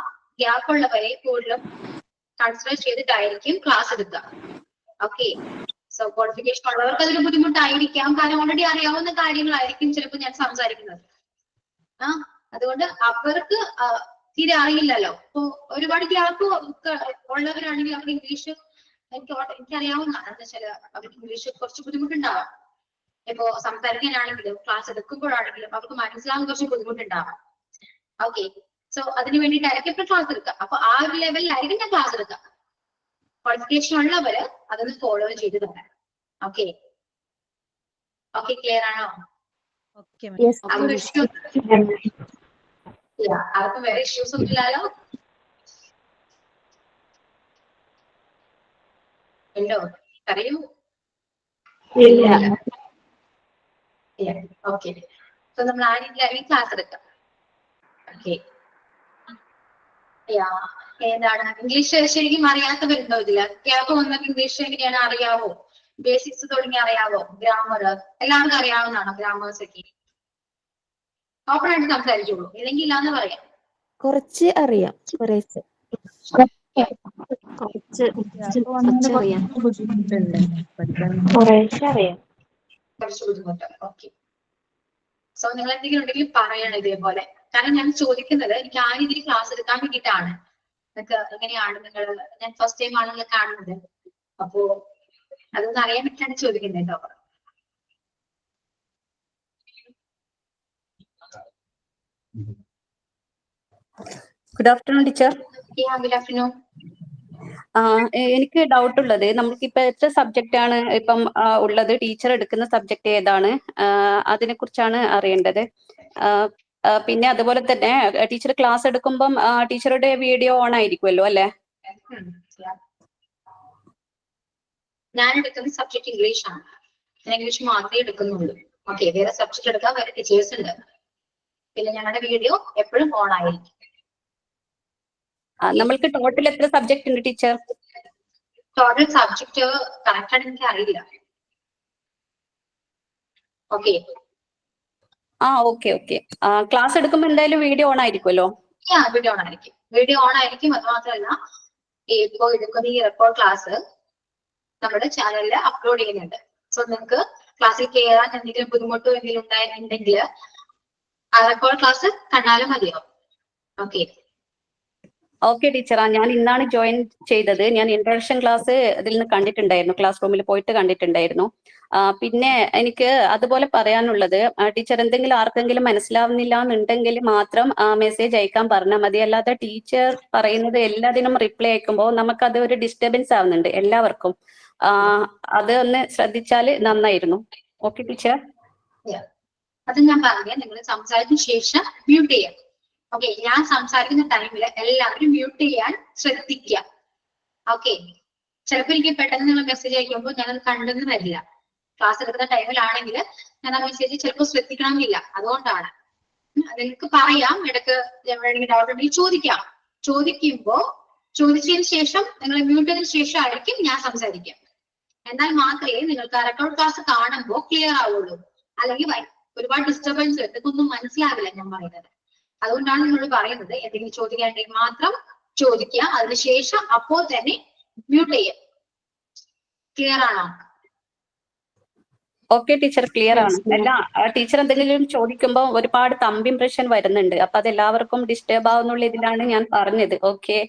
ഗ്യാപ്പ് ഉള്ളവരെ കൂടുതലും കൺസിഡർ ചെയ്തിട്ടായിരിക്കും ക്ലാസ് എടുക്കുക. ഓക്കെ, സോ ക്വാളിഫിക്കേഷൻ ഉള്ളവർക്ക് അതൊരു ബുദ്ധിമുട്ടായിരിക്കാം, കാരണം ഓൾറെഡി അറിയാവുന്ന കാര്യങ്ങളായിരിക്കും ചിലപ്പോൾ ഞാൻ സംസാരിക്കുന്നത്. അതുകൊണ്ട് അവർക്ക് തീരെ അറിയില്ലല്ലോ. ഇപ്പൊ ഒരുപാട് ഗ്യാപ്പ് ഉള്ളവരാണെങ്കിൽ അവർക്ക് ഇംഗ്ലീഷ് എനിക്കറിയാവുന്നതാണ്. എന്താ വെച്ചാൽ അവർക്ക് ഇംഗ്ലീഷ് കുറച്ച് ബുദ്ധിമുട്ടുണ്ടാവാം. ഇപ്പോ സംസാരിക്കാനാണെങ്കിലും ക്ലാസ് എടുക്കുമ്പോഴാണെങ്കിലും അവർക്ക് മനസ്സിലാവാൻ കുറച്ച് ബുദ്ധിമുട്ടുണ്ടാവാം. ഓക്കെ, സോ അതിന് വേണ്ടിയിട്ടായിരിക്കും ഇപ്പൊ ക്ലാസ് എടുക്കുക. അപ്പൊ ആ ഒരു ലെവലിലായിരിക്കും ഞാൻ ക്ലാസ് എടുക്കുക. ക്വാളിഫിക്കേഷൻ ഉള്ളവര് അതൊന്ന് ഫോളോ ചെയ്ത് തരാം. ഓക്കെ, ഓക്കെ, ക്ലിയർ ആണോ? ആർക്കും വേറെ ഇഷ്യൂസ് ഒന്നും ഇല്ലല്ലോ? ഉണ്ടോ? പറയൂ. ഓക്കെ, സോ നമ്മൾ ആരെങ്കിലും ക്ലാസ് എടുക്കാം. ഓക്കെ, ഏതാണ് ഇംഗ്ലീഷ് ശരിക്കും അറിയാത്തവരുണ്ടോ ഇതില്? ഗ്യാപ്പ് വന്നിട്ട് ഇംഗ്ലീഷ് എങ്ങനെയാണ് അറിയാവോ? ബേസിക്സ് തുടങ്ങി അറിയാവോ? ഗ്രാമർ എല്ലാവർക്കും അറിയാവുന്നതാണോ? ഗ്രാമേഴ്സ് ഒക്കെ ഓപ്പൺ ആയിട്ട് സംസാരിച്ചോളൂ, ഇല്ലെങ്കിൽ ഇല്ലാന്ന് പറയാം. കുറച്ച് അറിയാം, കുറച്ച് ബുദ്ധിമുട്ട്. ഓക്കെ, സോ നിങ്ങൾ എന്തെങ്കിലും ഉണ്ടെങ്കിൽ പറയണം ഇതേപോലെ. കാരണം ഞാൻ ചോദിക്കുന്നത് എനിക്ക് ആ രീതിയിൽ ക്ലാസ് എടുക്കാൻ വേണ്ടിയിട്ടാണ്. നിങ്ങൾക്ക് എങ്ങനെയാണ് നിങ്ങൾ, ഞാൻ ഫസ്റ്റ് ടൈം ആണല്ലോ കാണുന്നത്, അപ്പോ അതൊന്നും അറിയാൻ വേണ്ടിയിട്ടാണ് ചോദിക്കുന്നത് കേട്ടോ. Good afternoon teacher. Good afternoon. എനിക്ക് ഡൗട്ട് ഉള്ളത്, നമുക്ക് ഇപ്പൊ എത്ര സബ്ജക്റ്റ് ആണ് ഇപ്പം ഉള്ളത്? ടീച്ചർ എടുക്കുന്ന സബ്ജക്ട് ഏതാണ്? അതിനെ കുറിച്ചാണ് അറിയേണ്ടത്. പിന്നെ അതുപോലെ തന്നെ ടീച്ചർ ക്ലാസ് എടുക്കുമ്പം ടീച്ചറുടെ വീഡിയോ ഓൺ ആയിരിക്കുമല്ലോ അല്ലെ? ഞാൻ എടുക്കുന്ന സബ്ജക്ട് ഇംഗ്ലീഷ് ആണ്. ഞാൻ ഇംഗ്ലീഷ് മാത്രമേ എടുക്കുന്നുള്ളൂ. ഓക്കെ, വേറെ സബ്ജക്ട് എടുക്കാൻ വേറെ ടീച്ചേഴ്സ് ഉണ്ട്. പിന്നെ ഞങ്ങളുടെ വീഡിയോ എപ്പോഴും ഓൺ ആയിരിക്കും. നമ്മൾക്ക് ടോട്ടൽ എത്ര സബ്ജക്ട് ഉണ്ട് ടീച്ചർ? ടോട്ടൽ സബ്ജക്ട് കറക്റ്റ് ആയിട്ട് എനിക്ക് അറിയില്ല. Okay, okay okay. ക്ലാസ് എടുക്കുമ്പോൾ എന്തായാലും വീഡിയോ ഓൺ ആയിരിക്കുമല്ലോ? വീഡിയോ ഓൺ ആയിരിക്കും. വീഡിയോ ഓൺ ആയിരിക്കും. അത് മാത്രമല്ല, ഇപ്പോ എടുക്കുന്ന ഈ റെക്കോർഡ് ക്ലാസ് നമ്മുടെ ചാനലിൽ അപ്ലോഡ് ചെയ്യുന്നുണ്ട്. സോ നിങ്ങൾക്ക് ക്ലാസ്സിൽ കയറാൻ എന്തെങ്കിലും ബുദ്ധിമുട്ടോ എന്തെങ്കിലും ഉണ്ടായിട്ടുണ്ടെങ്കിൽ ആ റെക്കോർഡ് ക്ലാസ് കണ്ടാലും മതിയാവും. Okay, okay teacher. ഞാൻ ഇന്നാണ് ജോയിൻ ചെയ്തത്. ഞാൻ ഇൻട്രൊഡക്ഷൻ ക്ലാസ് ഇതിൽ നിന്ന് കണ്ടിട്ടുണ്ടായിരുന്നു, ക്ലാസ് റൂമിൽ പോയിട്ട് കണ്ടിട്ടുണ്ടായിരുന്നു. പിന്നെ എനിക്ക് അതുപോലെ പറയാനുള്ളത്, ടീച്ചർ എന്തെങ്കിലും ആർക്കെങ്കിലും മനസ്സിലാവുന്നില്ല എന്നുണ്ടെങ്കിൽ മാത്രം മെസ്സേജ് അയക്കാൻ പറഞ്ഞാൽ മതി. അല്ലാതെ ടീച്ചർ പറയുന്നത് എല്ലാത്തിനും റിപ്ലൈ അയക്കുമ്പോൾ നമുക്കത് ഒരു ഡിസ്റ്റർബൻസ് ആവുന്നുണ്ട് എല്ലാവർക്കും. അത് ഒന്ന് ശ്രദ്ധിച്ചാൽ നന്നായിരുന്നു. Okay teacher. അത് ഞാൻ പറഞ്ഞ നിങ്ങൾ സംസാരിച്ച ശേഷം മ്യൂട്ട് ചെയ്യാം. ഓക്കെ, ഞാൻ സംസാരിക്കുന്ന ടൈമിൽ എല്ലാവരും മ്യൂട്ട് ചെയ്യാൻ ശ്രദ്ധിക്കുക. ഓക്കെ, ചിലപ്പോൾ എനിക്ക് പെട്ടെന്ന് നിങ്ങൾ മെസ്സേജ് അയക്കുമ്പോൾ ഞാനത് കണ്ടെന്ന് വരില്ല. ക്ലാസ് എടുക്കുന്ന ടൈമിലാണെങ്കിൽ ഞാൻ ആ മെസ്സേജ് ചിലപ്പോൾ ശ്രദ്ധിക്കണമെന്നില്ല. അതുകൊണ്ടാണ് നിങ്ങൾക്ക് പറയാം, ഇടയ്ക്ക് എവിടെയെങ്കിലും ഡൗട്ട് ഉണ്ടെങ്കിൽ ചോദിക്കാം. ചോദിച്ചതിന് ശേഷം നിങ്ങൾ മ്യൂട്ട് ചെയ്തതിനു ശേഷം ആയിരിക്കും ഞാൻ സംസാരിക്കാം. എന്നാൽ മാത്രമേ നിങ്ങൾക്ക് റെക്കോർഡ് ക്ലാസ് കാണുമ്പോൾ ക്ലിയർ ആവുള്ളൂ. അല്ലെങ്കിൽ ഒരുപാട് ഡിസ്റ്റർബൻസ് ഇതൊന്നും മനസ്സിലാവില്ല ഞാൻ പറയുന്നത്. അതുകൊണ്ടാണ് നിങ്ങൾ പറയുന്നത് എന്തെങ്കിലും ചോദിക്കാനുണ്ടെങ്കിൽ മാത്രം ചോദിക്കുക, അതിനുശേഷം അപ്പോൾ തന്നെ മ്യൂട്ട് ചെയ്യുക. ക്ലിയർ ആണോ? ഓക്കെ ടീച്ചർ, ക്ലിയർ ആണ്. അല്ല, ടീച്ചർ എന്തെങ്കിലും ചോദിക്കുമ്പോൾ ഒരുപാട് തമ്പ് ഇംപ്രഷൻ വരുന്നുണ്ട്. അപ്പൊ അത് എല്ലാവർക്കും ഡിസ്റ്റർബ് ആവുന്നുള്ള ഇതിലാണ് ഞാൻ പറഞ്ഞത്. ഓക്കെ,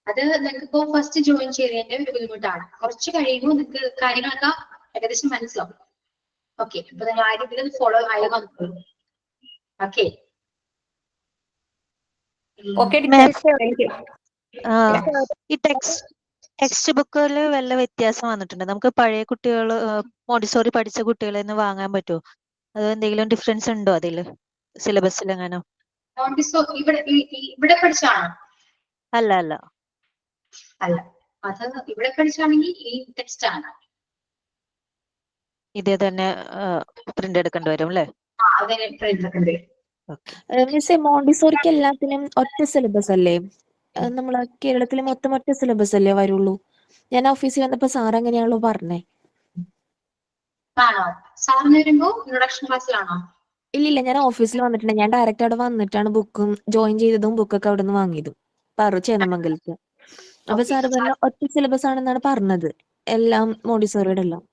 അത് നിങ്ങൾക്ക് ഇപ്പോ ഫസ്റ്റ് ജോയിൻ ചെയ്തതിന്റെ ഒരു ബുദ്ധിമുട്ടാണ്. കുറച്ച് കഴിയുമ്പോൾ നിങ്ങൾക്ക് കാര്യങ്ങളൊക്കെ ഏകദേശം മനസ്സിലാവും. ഓക്കെ, അപ്പൊ നിങ്ങൾ ആ രീതിയിൽ ഫോളോ ആയി വന്നോളൂ. Okay, okay teacher, thank you. ഈ ടെക്സ്റ്റ് ടെക്സ്റ്റ് ബുക്കിൽ വല്ല വ്യത്യാസം വന്നിട്ടുണ്ട്? നമുക്ക് പഴയ കുട്ടികൾ മോണ്ടിസോറി പഠിച്ച കുട്ടികളെ നിന്ന് വാങ്ങാൻ പറ്റുമോ? അത് എന്തെങ്കിലും ഡിഫറൻസ് ഉണ്ടോ അതില് സിലബസിൽ എങ്ങാനോ? ഇവിടെ പഠിച്ചാണോ? അല്ല അല്ല അല്ല, അത് ഇവിടെ പഠിച്ചാണെങ്കിൽ ഈ ടെക്സ്റ്റ് ആണ്. ഇതേ തന്നെ പ്രിന്റ് എടുക്കേണ്ടി വരും അല്ലേ? അതിനെ പ്രിന്റ് എടുക്കേണ്ടി വരും. മിസ്സേ മോണ്ടിസോറിക്ക് എല്ലാത്തിനും ഒറ്റ സിലബസ് അല്ലേ? നമ്മളെ കേരളത്തിൽ മൊത്തം ഒറ്റ സിലബസ് അല്ലേ വരുള്ളൂ? ഞാൻ ഓഫീസിൽ വന്നപ്പോ സാർ അങ്ങനെയാണല്ലോ പറഞ്ഞേ. ആണോ? സാറിന് വരുമ്പോ ഇൻട്രൊഡക്ഷൻ ക്ലാസ്സിലാണോ? ഇല്ലില്ല, ഞാൻ ഓഫീസിൽ വന്നിട്ടുണ്ട്. ഞാൻ ഡയറക്റ്റ് അവിടെ വന്നിട്ടാണ് ബുക്കും ജോയിൻ ചെയ്തതും ബുക്കൊക്കെ അവിടെ നിന്ന് വാങ്ങിയതും ചേന്നമംഗലത്ത്. അപ്പൊ സാറ് പറഞ്ഞ ഒറ്റ സിലബസ് ആണെന്നാണ് പറഞ്ഞത്, എല്ലാം മോണ്ടിസോറിയുടെ എല്ലാം.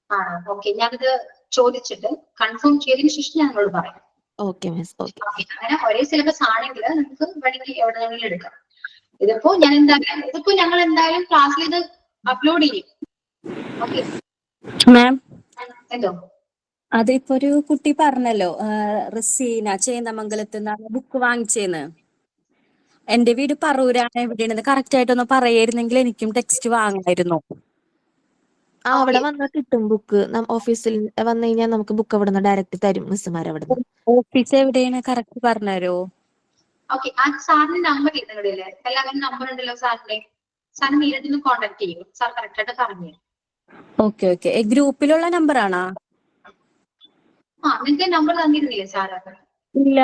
ആണോ? ഓക്കെ, ഞാനിത് ചോദിച്ചിട്ട് കൺഫേം ചെയ്തതിനു ശേഷം ഞാൻ നിങ്ങളോട് പറയാം. Okay miss. ഓക്കെ. അങ്ങനെ ഒരേ സിലബസ് ആണെങ്കിൽ നമുക്ക് വേണമെങ്കിൽ എവിടെ നിന്നെങ്കിലും എടുക്കാം. ഇതിപ്പോ ഞങ്ങൾ എന്തായാലും ക്ലാസ്സിൽ ഇത് അപ്ലോഡ് ചെയ്യും. ഓക്കെ മാം, എന്തോ അതിപ്പോ ഒരു കുട്ടി പറഞ്ഞല്ലോ, റസീന ചേന്ദമംഗലത്ത് നിന്നാണ് ബുക്ക് വാങ്ങിച്ചേന്ന്. എന്റെ വീട് പറൂരാണ്. എവിടെയാണെന്ന് കറക്റ്റ് ആയിട്ടൊന്ന് പറയായിരുന്നെങ്കിൽ എനിക്കും ടെക്സ്റ്റ് വാങ്ങായിരുന്നു. അവിടെ വന്നാൽ കിട്ടും ബുക്ക്. ഓഫീസിൽ വന്നു കഴിഞ്ഞാൽ നമുക്ക് ബുക്ക് അവിടെ നിന്ന് ഡയറക്റ്റ് തരും മിസ്സുമാർ അവിടെ നിന്ന്. ഓഫീസ് എവിടെയാണ് കറക്റ്റ് പറഞ്ഞുതരോ? ഓക്കെ, ആ സാറിന്റെ നമ്പർ ഇല്ലേ? എല്ലാവരും നമ്പർ ഉണ്ടല്ലോ സാറിന്റെ. സാറിന് നേരിട്ട് കോൺടാക്ട് ചെയ്യും. സാർ കറക്റ്റ് ആയിട്ട് പറഞ്ഞു. Okay okay. ഗ്രൂപ്പിലുള്ള നമ്പർ ആണോ? നിങ്ങൾക്ക് നമ്പർ തന്നിരുന്നില്ലേ സാറ്? ഇല്ല.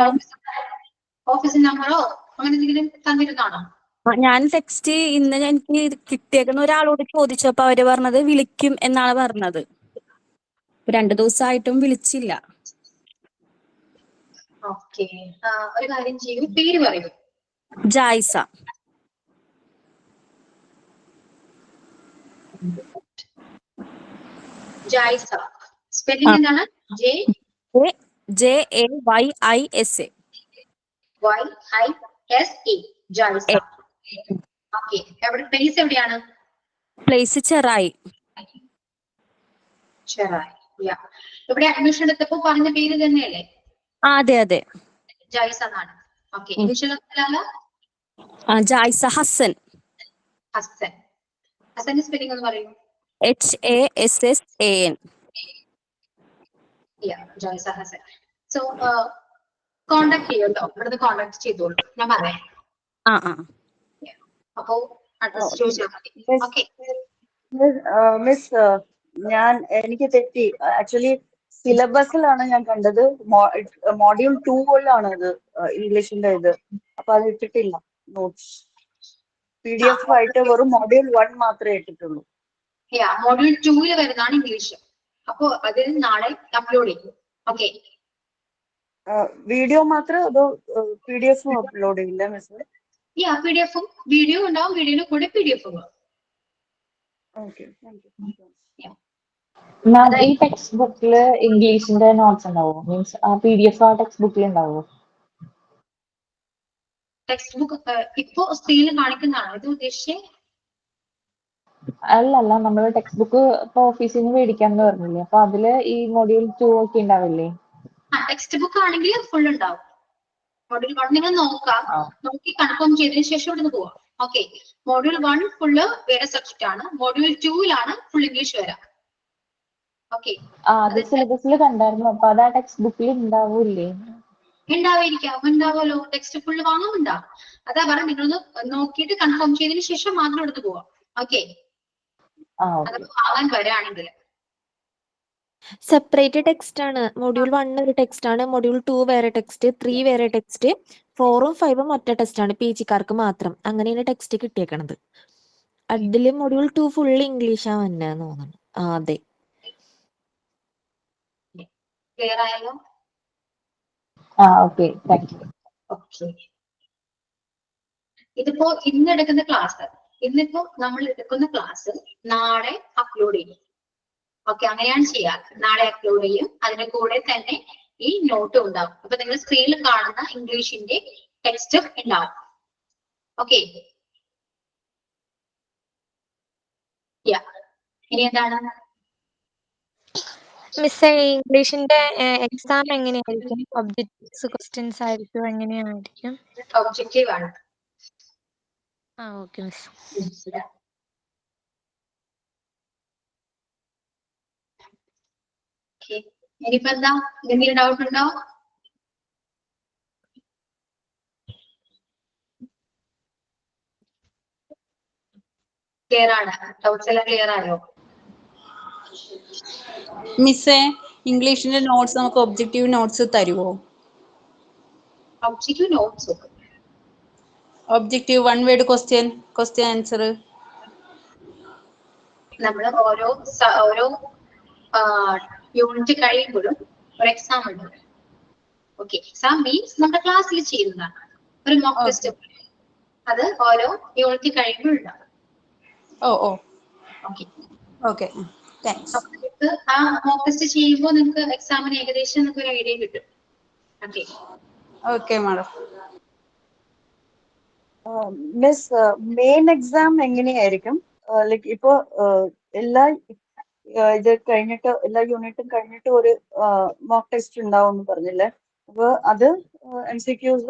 ഓഫീസ് നമ്പറോ അങ്ങനെ എന്തെങ്കിലും തന്നിരുന്നാണോ? ഞാൻ ടെക്സ്റ്റ് ഇന്ന് എനിക്ക് കിട്ടിയേക്കുന്ന ഒരാളോട് ചോദിച്ചപ്പോ അവര് പറഞ്ഞത് വിളിക്കും എന്നാണ് പറഞ്ഞത്. 2 ദിവസമായിട്ടും വിളിച്ചില്ല. ഓക്കെ, ഒരു കാര്യം ചെയ്യൂ, പേര് പറയൂ. ജായിസ. ജായിസ. സ്പെല്ലിംഗ് എന്താണ്? JAYISA. YISA. ജായിസ. ഓക്കെ, എവിടെ പ്ലേസ് എവിടെയാണ്? പ്ലേസ് ചെറായി. ചെറായി. ഇവിടെ അഡ്മിഷൻ എടുത്തപ്പോ പറഞ്ഞ പേര് തന്നെയല്ലേ? അതെ അതെ, ജായിസ എന്നാണ്. Okay, initial Jaisa Hassan. ഹസൻ. ഹസന്റെ സ്പെല്ലിംഗ് ഒന്ന് പറയൂ. HASSAN. Jaisa Hassan. So contact ചെയ്യോട്ടോ, ഇവിടുന്ന് കോണ്ടാക്ട് ചെയ്തോളൂ, ഞാൻ പറയാം. അപ്പോ അഡ്രസ് ചോദിച്ചാൽ മതി. ഓക്കെ മിസ്, എനിക്ക് തെറ്റി. ആക്ച്വലി സിലബസിലാണ് ഞാൻ കണ്ടത്. മോഡ്യൂൾ 2 ഇത് ഇംഗ്ലീഷിന്റെ ഇത്. അപ്പൊ അത് ഇട്ടിട്ടില്ല നോട്ട്സ്. PDF ആയിട്ട് വെറും മോഡ്യൂൾ 1 മാത്രമേ ഇട്ടിട്ടുള്ളൂ. മോഡ്യൂൾ 2 വരുന്നതാണ് ഇംഗ്ലീഷ്. അപ്പോ അതിൽ നാളെ അപ്ലോഡ് ചെയ്യും. ഓക്കെ, വീഡിയോ മാത്രം അതോ PDF അപ്ലോഡ് ചെയ്യില്ല മിസ്? PDF വീഡിയോ ഉണ്ടാവും, വീഡിയോയുടെ കൂടെ PDF ഉണ്ടാവും. മാം, ഈ ടെക്സ്റ്റ് ബുക്കില് ഇംഗ്ലീഷിന്റെ നോട്ട്സ് ഉണ്ടാവോ? മീൻസ് ആ PDF ആ ടെക്സ്റ്റ് ബുക്കിൽ ഉണ്ടാവോ? ടെക്സ്റ്റ് ബുക്ക് ഇപ്പോ സ്ക്രീനിൽ കാണിക്കുന്നതാണോ ഇത് ഉദ്ദേശിച്ചത്? അല്ലല്ല, നമ്മൾ ടെക്സ്റ്റ് ബുക്ക് ഇപ്പൊ ഓഫീസിൽ നിന്ന് മേടിക്കാന്ന് പറഞ്ഞില്ലേ, അപ്പൊ അതില് ഈ മൊഡ്യൂൾ 2 ഒക്കെ ഉണ്ടാവില്ലേ? ടെക്സ്റ്റ് ബുക്ക് ആണെങ്കിൽ ഫുൾ ഉണ്ടാവും. മോഡ്യൂൾ 1 നിങ്ങൾ നോക്കി കൺഫേം ചെയ്തതിനു ശേഷം ഇവിടെ നിന്ന് പോവാം. ഓക്കെ, മോഡ്യൂൾ 1 ഫുള്ള് വേറെ സബ്ജക്റ്റ് ആണ്. മോഡ്യൂൾ 2 ഫുൾ ഇംഗ്ലീഷ് വരാം. ഓക്കെ, അത് സിലബസിൽ കണ്ടായിരുന്നു. അപ്പൊ അത് ആ ടെക്സ്റ്റ് ബുക്കിൽ ഉണ്ടാവൂല്ലേ? ഉണ്ടാവുമല്ലോ. ടെക്സ്റ്റ് ഫുള്ള് വാങ്ങുന്നുണ്ടാവും. അതാ പറഞ്ഞ നിങ്ങളൊന്ന് നോക്കിയിട്ട് കൺഫേം ചെയ്തതിനു ശേഷം മാത്രം എടുത്ത് പോവാം. ഓക്കെ, അത് വാങ്ങാൻ വരാണെങ്കിൽ സെപ്പറേറ്റ് ടെക്സ്റ്റ് ആണ്. മൊഡ്യൂൾ 1 ഒരു ടെക്സ്റ്റ് ആണ്, മൊഡ്യൂൾ 2 വേറെ ടെക്സ്റ്റ്, 3 വേറെ ടെക്സ്റ്റ്, 4ഉം 5ഉം ഒറ്റ ടെസ്റ്റ് ആണ്, PGക്കാർക്ക് മാത്രം. അങ്ങനെയാണ് ടെക്സ്റ്റ് കിട്ടിയേക്കണത്. അതില് മൊഡ്യൂൾ 2 ഫുള്ള് ഇംഗ്ലീഷാ വന്നെന്ന് തോന്നുന്നു. അതെ. ക്ലിയർ ആയല്ലോ? Okay, thank you. ഓക്കെ, ഇതിപ്പോ ഇന്ന് എടുക്കുന്ന ക്ലാസ്, ഇന്നിപ്പോ നമ്മൾ എടുക്കുന്ന ക്ലാസ് നാളെ അപ്ലോഡ് ചെയ്യും. ഓക്കെ, അങ്ങനെയാണ് ചെയ്യാറ്. നാളെ അപ്ലോഡ് ചെയ്യും. അതിന്റെ കൂടെ തന്നെ ഈ നോട്ടും ഉണ്ടാവും. അപ്പൊ നിങ്ങൾ സ്ക്രീനിൽ കാണുന്ന ഇംഗ്ലീഷിന്റെ ടെക്സ്റ്റ് ഉണ്ടാവും. ഓക്കെ, ഇനി എന്താണ് മിസ്സേ, ഇംഗ്ലീഷിന്റെ എക്സാം എങ്ങനെയായിരിക്കും? ഒബ്ജക്റ്റീവ്സ് ക്വസ്റ്റ്യൻസ് ആയിരിക്കും, എങ്ങനെയായിരിക്കും? ഒബ്ജക്റ്റീവ് ആണ്. Okay miss. ഓക്കെ, ഇനിയിപ്പോ എന്താ, എന്തെങ്കിലും ഡൗട്ട് ഉണ്ടോ? ക്ലിയർ ആണ്? ഡൗട്ട്സ് എല്ലാം ക്ലിയർ ആയോ? മിസ്സേ, ഇംഗ്ലീഷിന്റെ നോട്ട്സ് നമുക്ക് ഒബ്ജക്റ്റീവ് നോട്ട്സ് തരുമോ? Objective notes, objective 1 word question answer. നമ്മൾ ഓരോ യൂണിറ്റ് കഴിയുമ്പോഴും ഒരു എക്സാം ഉണ്ട്. ഓക്കെ, എക്സാം മീൻസ് നമ്മുടെ ക്ലാസ്സിൽ ചെയ്യുന്നതാണ്, ഒരു മോക്ക് ടെസ്റ്റ്. അത് ഓരോ യൂണിറ്റ് കഴിയുമ്പോഴുണ്ടാവും. Okay, thanks. ആ മോക്ക് ടെസ്റ്റ് ചെയ്യുമ്പോൾ നിങ്ങൾക്ക് എക്സാമിന് ഏകദേശം നിങ്ങൾക്ക് ഒരു ഐഡിയ കിട്ടും. Okay madam. Miss, main exam എങ്ങനെയായിരിക്കും? ലൈക്ക് ഇപ്പോ എല്ലാ ഇത് കഴിഞ്ഞിട്ട് എല്ലാ യൂണിറ്റും കഴിഞ്ഞിട്ട് ഒരു മോക്ക് ടെസ്റ്റ് ഉണ്ടാവും എന്ന് പറഞ്ഞില്ലേ? അപ്പൊ അത് MCQs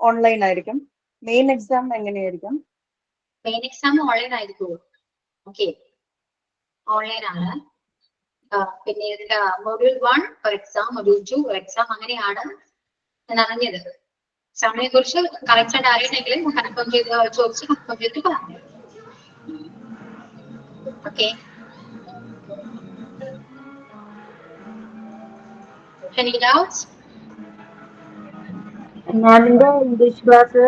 ഓൺലൈൻ ആയിരിക്കും. മെയിൻ എക്സാം എങ്ങനെയായിരിക്കും? മെയിൻ എക്സാം ഓൺലൈൻ ആയിരിക്കും. ഓക്കെ, ഓൺലൈൻ ആണ്. പിന്നെ മൊഡ്യൂൾ 1 ഒരു എക്സാം, മൊഡ്യൂൾ 2 ഒരു എക്സാം, അങ്ങനെയാണ് ഞാൻ അറിഞ്ഞത്. എക്സാമിനെ കുറിച്ച് കറക്റ്റ് ആയിട്ട് അറിയണമെങ്കിൽ കൺഫേം ചെയ്തിട്ട് പറഞ്ഞു. Okay, any doubts? മാമിന്റെ ഇംഗ്ലീഷ് ക്ലാസ്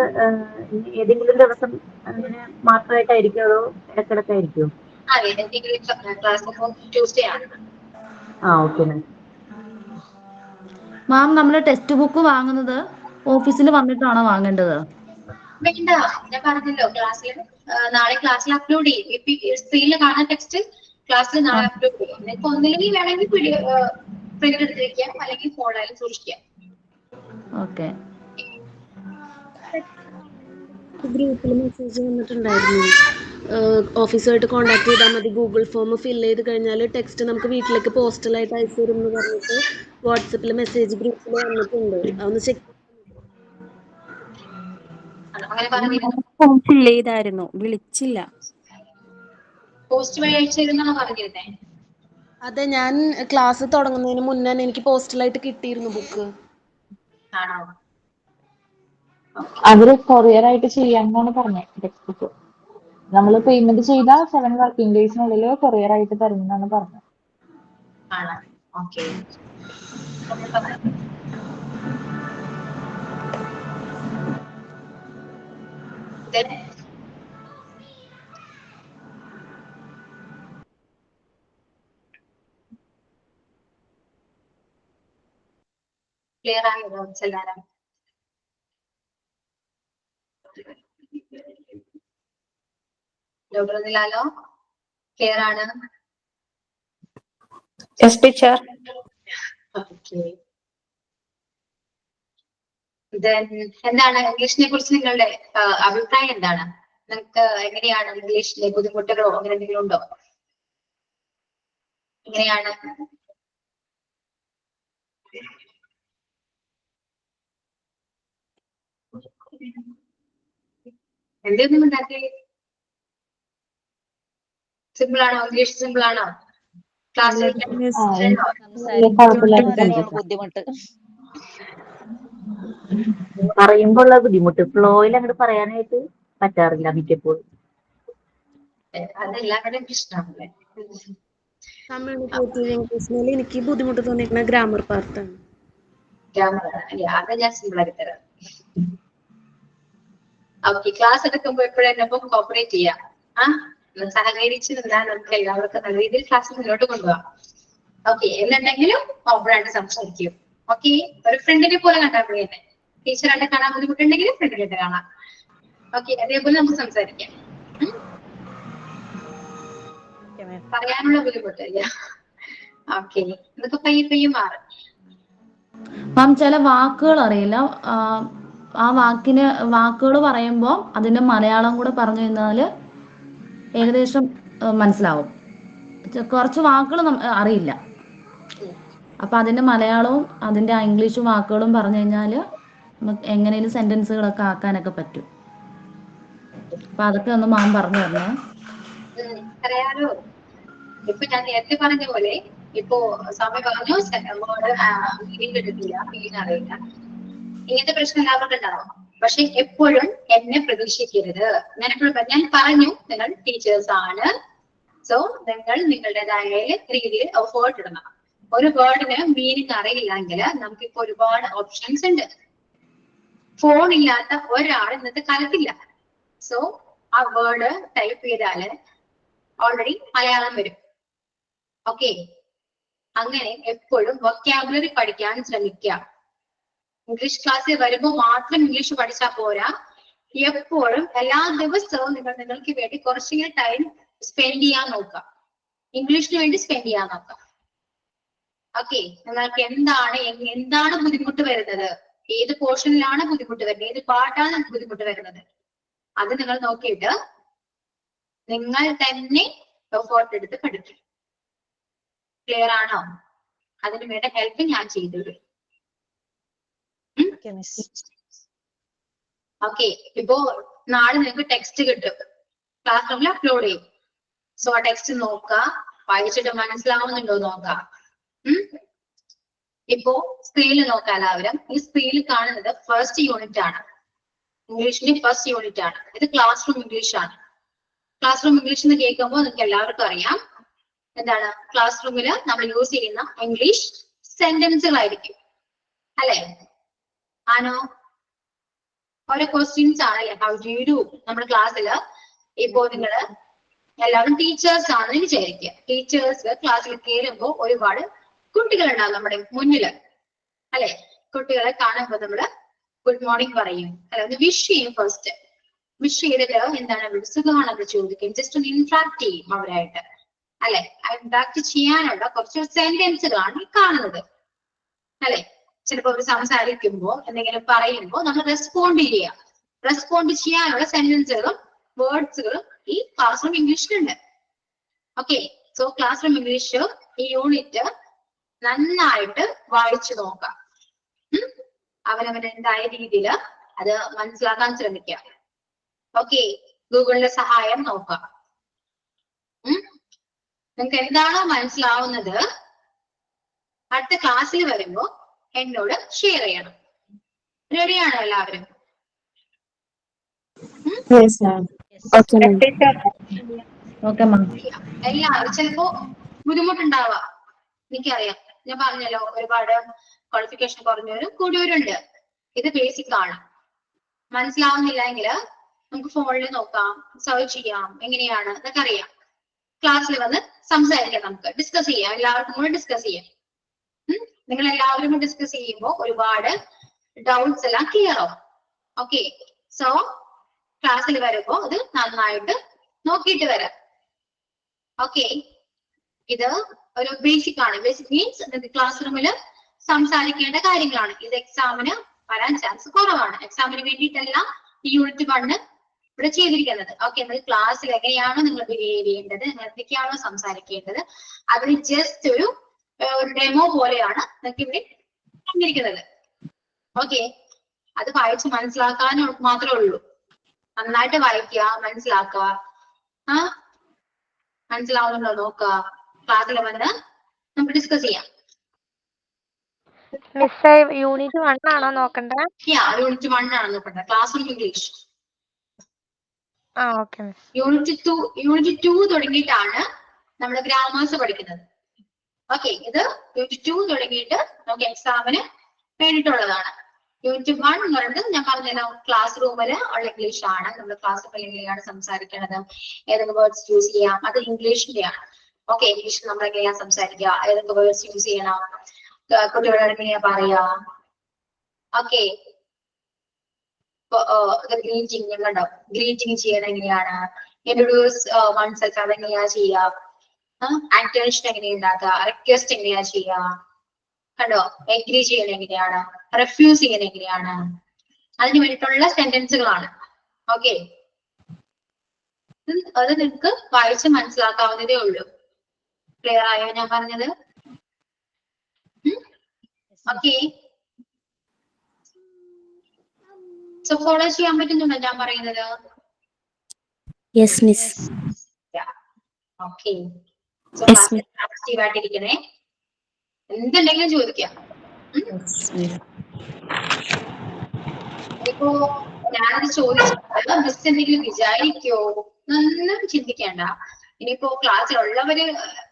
ഏതെങ്കിലും ദിവസം അങ്ങനെ മാത്രമായിട്ടായിരിക്കും അതോ ഇടക്കിടക്കായിരിക്കും? അതെ, എന്തെങ്കിലും ക്ലാസ് ഇപ്പോൾ ട്യൂസ്ഡേ ആണ്. Okay ma'am. മാം, നമ്മൾ ടെക്സ്റ്റ് ബുക്ക് വാങ്ങുന്നത് ഓഫീസിൽ വന്നിട്ടാണോ വാങ്ങേണ്ടത്? വേണ്ട, ഞാൻ പറഞ്ഞല്ലോ ക്ലാസ്സിൽ നാളെ ക്ലാസ്സിൽ അപ്ലോഡ് ചെയ്യും. സ്ക്രീനിൽ കാണുന്ന ടെക്സ്റ്റ് ക്ലാസ്സിൽ നാളെ അപ്ലോഡ് ചെയ്യും. നിങ്ങൾക്ക് ഒന്നില്ലെങ്കിൽ വേണമെങ്കിൽ പ്രിന്റ് എടുത്തിരിക്കാം, അല്ലെങ്കിൽ ഫോണിലായാലും സൂക്ഷിക്കാം. ഓക്കെ. ഗ്രൂപ്പിൽ മെസ്സേജ് വന്നിട്ടുണ്ടായിരുന്നു, ഓഫീസുമായിട്ട് കോൺടാക്ട് ചെയ്താൽ മതി, ഗൂഗിൾ ഫോം ഫില്ല് ചെയ്ത് കഴിഞ്ഞാൽ ടെക്സ്റ്റ് നമുക്ക് വീട്ടിലേക്ക് പോസ്റ്റലായിട്ട് അയച്ചു തരും എന്ന് പറഞ്ഞിട്ട് വാട്സപ്പിൽ മെസ്സേജ് ഗ്രൂപ്പിൽ വന്നിട്ടുണ്ട്. അതൊന്ന് ചെക്ക്. ഫോം ഫില്ല് ചെയ്തായിരുന്നു, വിളിച്ചില്ല. പോസ്റ്റ് വഴി അയച്ചിരുന്നാണ് പറഞ്ഞിരുന്നേ. അതെ, ഞാൻ ക്ലാസ് തുടങ്ങുന്നതിന് മുന്നേ എനിക്ക് പോസ്റ്റലായിട്ട് കിട്ടിയിരുന്നു ബുക്ക്. ആണോ? അവര് കൊറിയർ ആയിട്ട് ചെയ്യാന്നാണ് പറഞ്ഞത്. ടെക്സ്റ്റ് ബുക്ക് നമ്മൾ പേയ്മെന്റ് ചെയ്താൽ 7 വർക്കിംഗ് ഡേയ്സിനുള്ളിൽ കൊറിയർ ആയിട്ട് തരുമെന്നാണ് പറഞ്ഞത്. ആണോ? ഓക്കെ. ക്ലിയർ ആയോ ഡൗട്ട്സ് എല്ലാവരും? ഡൗട്ട് ഒന്നുമില്ലല്ലോ? ക്ലിയർ ആണ്? Yes teacher. ഓക്കെ. എന്താണ് ഇംഗ്ലീഷിനെ കുറിച്ച് നിങ്ങളുടെ അഭിപ്രായം എന്താണ്? നിങ്ങൾക്ക് എങ്ങനെയാണ് ഇംഗ്ലീഷിലെ ബുദ്ധിമുട്ടുകളോ അങ്ങനെ എന്തെങ്കിലും ഉണ്ടോ? എങ്ങനെയാണ്? എന്തൊന്നും ഉണ്ടാക്കി? സിമ്പിൾ ആണോ? ഇംഗ്ലീഷ് സിമ്പിൾ ആണോ? ക്ലാസ്സിൽ ബുദ്ധിമുട്ട് പറയുമ്പോഴുള്ള ബുദ്ധിമുട്ട് ഫ്ലോയിൽ അങ്ങോട്ട് പറയാനായിട്ട് പറ്റാറില്ല മിക്കപ്പോഴും. അതെല്ലാവരുടെയും പ്രശ്നമാണല്ലേ? കമ്മ്യൂണിക്കേറ്റീവ് ഇംഗ്ലീഷിൽ എനിക്ക് ബുദ്ധിമുട്ട് തോന്നിയിരിക്കുന്ന ഗ്രാമർ പാർട്ടാണ്. അത് ഞാൻ സിമ്പിൾ ആക്കി തരാം. ഓക്കെ, ക്ലാസ് എടുക്കുമ്പോൾ എപ്പോഴും കോപ്പറേറ്റ് ചെയ്യാം. സഹകരിച്ച് നിന്നാൽ നമുക്ക് എല്ലാവർക്കും നല്ല രീതിയിൽ ക്ലാസ് മുന്നോട്ട് കൊണ്ടുപോകാം. ഓക്കെ, എന്നുണ്ടെങ്കിലും ഓപ്പണായിട്ട് സംസാരിക്കും. ഓക്കെ, ഒരു ഫ്രണ്ടിനെ പോലെ കണ്ടാൽ മതി തന്നെ. ടീച്ചറായിട്ട് കാണാൻ ബുദ്ധിമുട്ടുണ്ടെങ്കിൽ ഫ്രണ്ടിനായിട്ട് കാണാം. ഓക്കെ, അതേപോലെ നമുക്ക് സംസാരിക്കാം. പറയാനുള്ള ബുദ്ധിമുട്ടില്ല. ഓക്കെ, ഇതൊക്കെ പയ്യെ മാറും. മാം, ചില വാക്കുകൾ അറിയില്ല. ആ വാക്കുകൾ പറയുമ്പോൾ അതിന്റെ മലയാളം കൂടെ പറഞ്ഞു കഴിഞ്ഞാൽ ഏകദേശം മനസ്സിലാവും. കുറച്ച് വാക്കുകൾ അറിയില്ല. അപ്പൊ അതിന്റെ മലയാളവും അതിന്റെ ഇംഗ്ലീഷും വാക്കുകളും പറഞ്ഞു കഴിഞ്ഞാൽ നമുക്ക് എങ്ങനെയും സെന്റൻസുകളൊക്കെ ആക്കാനൊക്കെ പറ്റും. അപ്പൊ അതൊക്കെ ഒന്ന് മാം പറഞ്ഞു തരണേ. അറിയാലോ, ഇപ്പൊ ഞാൻ നേരത്തെ പറഞ്ഞ പോലെ ഇപ്പോ സമയം പറഞ്ഞു വേർഡ് മീനിങ് കിട്ടുന്നില്ല, മീനിങ് അറിയില്ല. ഇങ്ങനത്തെ പ്രശ്നം എല്ലാവർക്കും ഉണ്ടാവും. പക്ഷെ എപ്പോഴും എന്നെ പ്രതീക്ഷിക്കരുത്. ഞാൻ എപ്പോഴും ഞാൻ പറഞ്ഞു നിങ്ങൾ ടീച്ചേഴ്സ് ആണ്. സോ നിങ്ങൾ നിങ്ങളുടേതായ രീതിയിൽ എഫേർട്ട് ഇടണം. ഒരു വേർഡിന് മീനിങ് അറിയില്ലെങ്കിൽ നമുക്കിപ്പോ ഒരുപാട് ഓപ്ഷൻസ് ഉണ്ട്. ഫോൺ ഇല്ലാത്ത ഒരാൾ ഇന്നത്തെ കാലത്തില്ല. സോ ആ വേർഡ് ടൈപ്പ് ചെയ്താല് ഓൾറെഡി മലയാളം വരും. ഓക്കെ, അങ്ങനെ എപ്പോഴും വൊക്കാബുലറി പഠിക്കാൻ ശ്രമിക്കുക. ഇംഗ്ലീഷ് ക്ലാസ്സിൽ വരുമ്പോൾ മാത്രം ഇംഗ്ലീഷ് പഠിച്ചാൽ പോരാ. എപ്പോഴും എല്ലാ ദിവസവും നിങ്ങൾക്ക് വേണ്ടി കുറച്ചെങ്കിലും ടൈം സ്പെൻഡ് ചെയ്യാൻ നോക്കുക. ഇംഗ്ലീഷിന് വേണ്ടി സ്പെൻഡ് ചെയ്യാൻ നോക്കുക. ഓക്കെ, നിങ്ങൾക്ക് എന്താണ് ബുദ്ധിമുട്ട് വരുന്നത്, ഏത് പോർഷനിലാണ് ബുദ്ധിമുട്ട് വരുന്നത്, ഏത് പാട്ടാണ് ബുദ്ധിമുട്ട് വരുന്നത്, അത് നിങ്ങൾ നോക്കിയിട്ട് നിങ്ങൾ തന്നെ എഫേർട്ട് എടുത്ത് പഠിക്കും. ക്ലിയർ ആണോ? അതിന് വേണ്ട ഹെൽപ്പ് ഞാൻ ചെയ്തു. ഓക്കെ, ഇപ്പോ നാളെ നിങ്ങൾക്ക് ടെക്സ്റ്റ് കിട്ടും, ക്ലാസ് റൂമിൽ അപ്ലോഡ് ചെയ്യും. സോ ആ ടെക്സ്റ്റ് നോക്കുക, വായിച്ചിട്ട് മനസ്സിലാവുന്നുണ്ടോ നോക്കാം. ഇപ്പോ സ്ക്രീനിൽ നോക്കാം എല്ലാവരും. ഈ സ്ക്രീനിൽ കാണുന്നത് ഫസ്റ്റ് യൂണിറ്റ് ആണ്, ഇംഗ്ലീഷിന്റെ ഫസ്റ്റ് യൂണിറ്റ് ആണ്. ഇത് ക്ലാസ് റൂം ഇംഗ്ലീഷ് ആണ്. ക്ലാസ് റൂം ഇംഗ്ലീഷ് എന്ന് കേൾക്കുമ്പോൾ നിങ്ങൾക്ക് എല്ലാവർക്കും അറിയാം എന്താണ് ക്ലാസ് റൂമിൽ നമ്മൾ യൂസ് ചെയ്യുന്ന ഇംഗ്ലീഷ് സെന്റൻസുകളായിരിക്കും അല്ലെ? ആണോ? ഓരോ ക്വസ്റ്റ്യൻസ് ആണ്. How do you do? നമ്മുടെ ക്ലാസ്സിൽ ഇപ്പോ നിങ്ങള് എല്ലാവരും ടീച്ചേഴ്സ് ആണെന്ന് വിചാരിക്കുക. ടീച്ചേഴ്സ് ക്ലാസ്സിൽ കയറുമ്പോൾ ഒരുപാട് കുട്ടികളുണ്ടാവും നമ്മുടെ മുന്നില് അല്ലെ? കുട്ടികളെ കാണുമ്പോൾ നമ്മള് ഗുഡ് മോർണിംഗ് പറയും അല്ലെ, ഒന്ന് വിഷ് ചെയ്യും. ഫസ്റ്റ് വിഷ് ചെയ്തിട്ട് എന്താണ് അവരുടെ സുഖമാണെന്ന് ചോദിക്കും. ജസ്റ്റ് ഒന്ന് ഇന്ററാക്ട് ചെയ്യും അവരായിട്ട് അല്ലെ? ഇന്ററാക്ട് ചെയ്യാനുള്ള കുറച്ച് സെന്റൻസുകളാണ് ഈ കാണുന്നത് അല്ലെ? ചിലപ്പോൾ അവർ സംസാരിക്കുമ്പോൾ എന്തെങ്കിലും പറയുമ്പോൾ നമ്മൾ റെസ്പോണ്ട് ചെയ്യുക. റെസ്പോണ്ട് ചെയ്യാനുള്ള സെന്റൻസുകളും വേർഡ്സുകളും ഈ ക്ലാസ് റൂം ഇംഗ്ലീഷിലുണ്ട്. Okay, so class room English ഈ യൂണിറ്റ് നന്നായിട്ട് വായിച്ചു നോക്കാം. അവനവൻ്റെതായ രീതിയിൽ അത് മനസ്സിലാക്കാൻ ശ്രമിക്കാം. ഓക്കെ, ഗൂഗിളിന്റെ സഹായം നോക്കാം. നിങ്ങൾക്ക് എന്താണോ മനസ്സിലാവുന്നത് അടുത്ത ക്ലാസ്സിൽ വരുമ്പോ എന്നോട് ഷെയർ ചെയ്യണം. റെഡിയാണോ എല്ലാവരും? എല്ലാവരും ചിലപ്പോ ബുദ്ധിമുട്ടുണ്ടാവാം, എനിക്കറിയാം. ഞാൻ പറഞ്ഞല്ലോ ഒരുപാട് ക്വാളിഫിക്കേഷൻ കുറഞ്ഞവരും കൂടിയവരുണ്ട്. ഇത് ബേസിക് ആണ്. മനസ്സിലാവുന്നില്ലെങ്കിൽ നമുക്ക് ഫോണിൽ നോക്കാം, സെർച്ച് ചെയ്യാം, എങ്ങനെയാണ് എന്നൊക്കെ അറിയാം. ക്ലാസ്സിൽ വന്ന് സംസാരിക്കാം, നമുക്ക് ഡിസ്കസ് ചെയ്യാം, എല്ലാവർക്കും കൂടെ ഡിസ്കസ് ചെയ്യാം. നിങ്ങൾ എല്ലാവരും കൂടെ ഡിസ്കസ് ചെയ്യുമ്പോൾ ഒരുപാട് ഡൗട്ട്സ് എല്ലാം ക്ലിയർ ആവും. ഓക്കെ, സോ ക്ലാസ്സിൽ വരുമ്പോ അത് നന്നായിട്ട് നോക്കിയിട്ട് വരാം. ഓക്കെ, ഇത് ഒരു ബേസിക് ആണ്. ബേസിക് മീൻസ് ക്ലാസ് റൂമിൽ സംസാരിക്കേണ്ട കാര്യങ്ങളാണ്. ഇത് എക്സാമിന് വരാൻ ചാൻസ് കുറവാണ്. എക്സാമിന് വേണ്ടിയിട്ടല്ല ഈ യൂണിറ്റ് 1 ഇവിടെ ചെയ്തിരിക്കുന്നത്. ഓക്കെ, നിങ്ങൾ ക്ലാസ്സിൽ എങ്ങനെയാണോ നിങ്ങൾ ബിഹേവ് ചെയ്യേണ്ടത്, നിങ്ങൾ എന്തൊക്കെയാണോ സംസാരിക്കേണ്ടത്, അതിന് ജസ്റ്റ് ഒരു ഡെമോ പോലെയാണ് നിങ്ങൾക്ക് ഇവിടെ തന്നിരിക്കുന്നത്. ഓക്കെ, അത് വായിച്ച് മനസ്സിലാക്കാൻ മാത്രമേ ഉള്ളൂ. നന്നായിട്ട് വായിക്കുക, മനസ്സിലാക്കുക. മനസ്സിലാവുന്നുണ്ടോ നോക്കുക. ക്ലാസ്സിൽ വന്ന് നമുക്ക് ഡിസ്കസ് ചെയ്യാം. യൂണിറ്റ് 1 ആണോ നോക്കണ്ടേ? യൂണിറ്റ് 1 ആണ് നോക്കണ്ടത്. Class room English. യൂണിറ്റ് 2 തുടങ്ങിയിട്ടാണ് നമ്മൾ ഗ്രാമേഴ്സ് പഠിക്കുന്നത്. ഓക്കെ, ഇത് യൂണിറ്റ് 2 തുടങ്ങിയിട്ട് നമുക്ക് എക്സാമിന് വേണ്ടിയിട്ടുള്ളതാണ്. യൂണിറ്റ് 1 എന്ന് പറയുന്നത് ഞാൻ പറഞ്ഞല്ലോ ക്ലാസ് റൂമിൽ ഉള്ള ഇംഗ്ലീഷ് ആണ്. നമ്മൾ ക്ലാസ് റൂമിൽ എങ്ങനെയാണ് സംസാരിക്കുന്നത്, ഏതൊക്കെ വേർഡ്സ് യൂസ് ചെയ്യാം, അത് ഇംഗ്ലീഷിന്റെ ആണ്. ഓക്കെ, ഇംഗ്ലീഷിൽ നമ്മൾ എങ്ങനെയാണ് സംസാരിക്കുക, ഏതൊക്കെ വേർഡ്സ് യൂസ് ചെയ്യണം, കുട്ടികളോട് എങ്ങനെയാ പറയാ. ഓക്കെ, ഗ്രീറ്റിംഗ് കണ്ടോ, ഗ്രീറ്റിംഗ് ചെയ്യണം എങ്ങനെയാണ്, ഇൻട്രൊഡ്യൂസ് വൺസെൽഫ് അതെങ്ങനെയാ ചെയ്യാ, അറ്റൻഷൻ എങ്ങനെയാ ഉണ്ടാക്കുക, റിക്വസ്റ്റ് എങ്ങനെയാ ചെയ്യാ, കണ്ടോ, എഗ്രി ചെയ്യൽ എങ്ങനെയാണ്, റെഫ്യൂസ് ചെയ്യൽ എങ്ങനെയാണ്, അതിന് വേണ്ടിയിട്ടുള്ള സെന്റൻസുകളാണ്. ഓക്കെ, അത് നിങ്ങൾക്ക് വായിച്ച് മനസ്സിലാക്കാവുന്നതേ ഉള്ളൂ. ക്ലിയർ ആയോ ഞാൻ പറഞ്ഞത്? ഓക്കെ, സോ ഫോളോ ചെയ്യാൻ പറ്റുന്നുണ്ടോ ഞാൻ പറയുന്നത്? Yes miss. Okay, so active ആയിട്ടിരിക്കണേ. എന്തുണ്ടെങ്കിലും ചോദിക്കാം. ഇപ്പോ ഞാനത് ചോദിച്ചത് മിസ് എന്തെങ്കിലും വിചാരിക്കോ ഒന്നും ചിന്തിക്കേണ്ട. ഇനിയിപ്പോ ക്ലാസ്സിലുള്ളവര്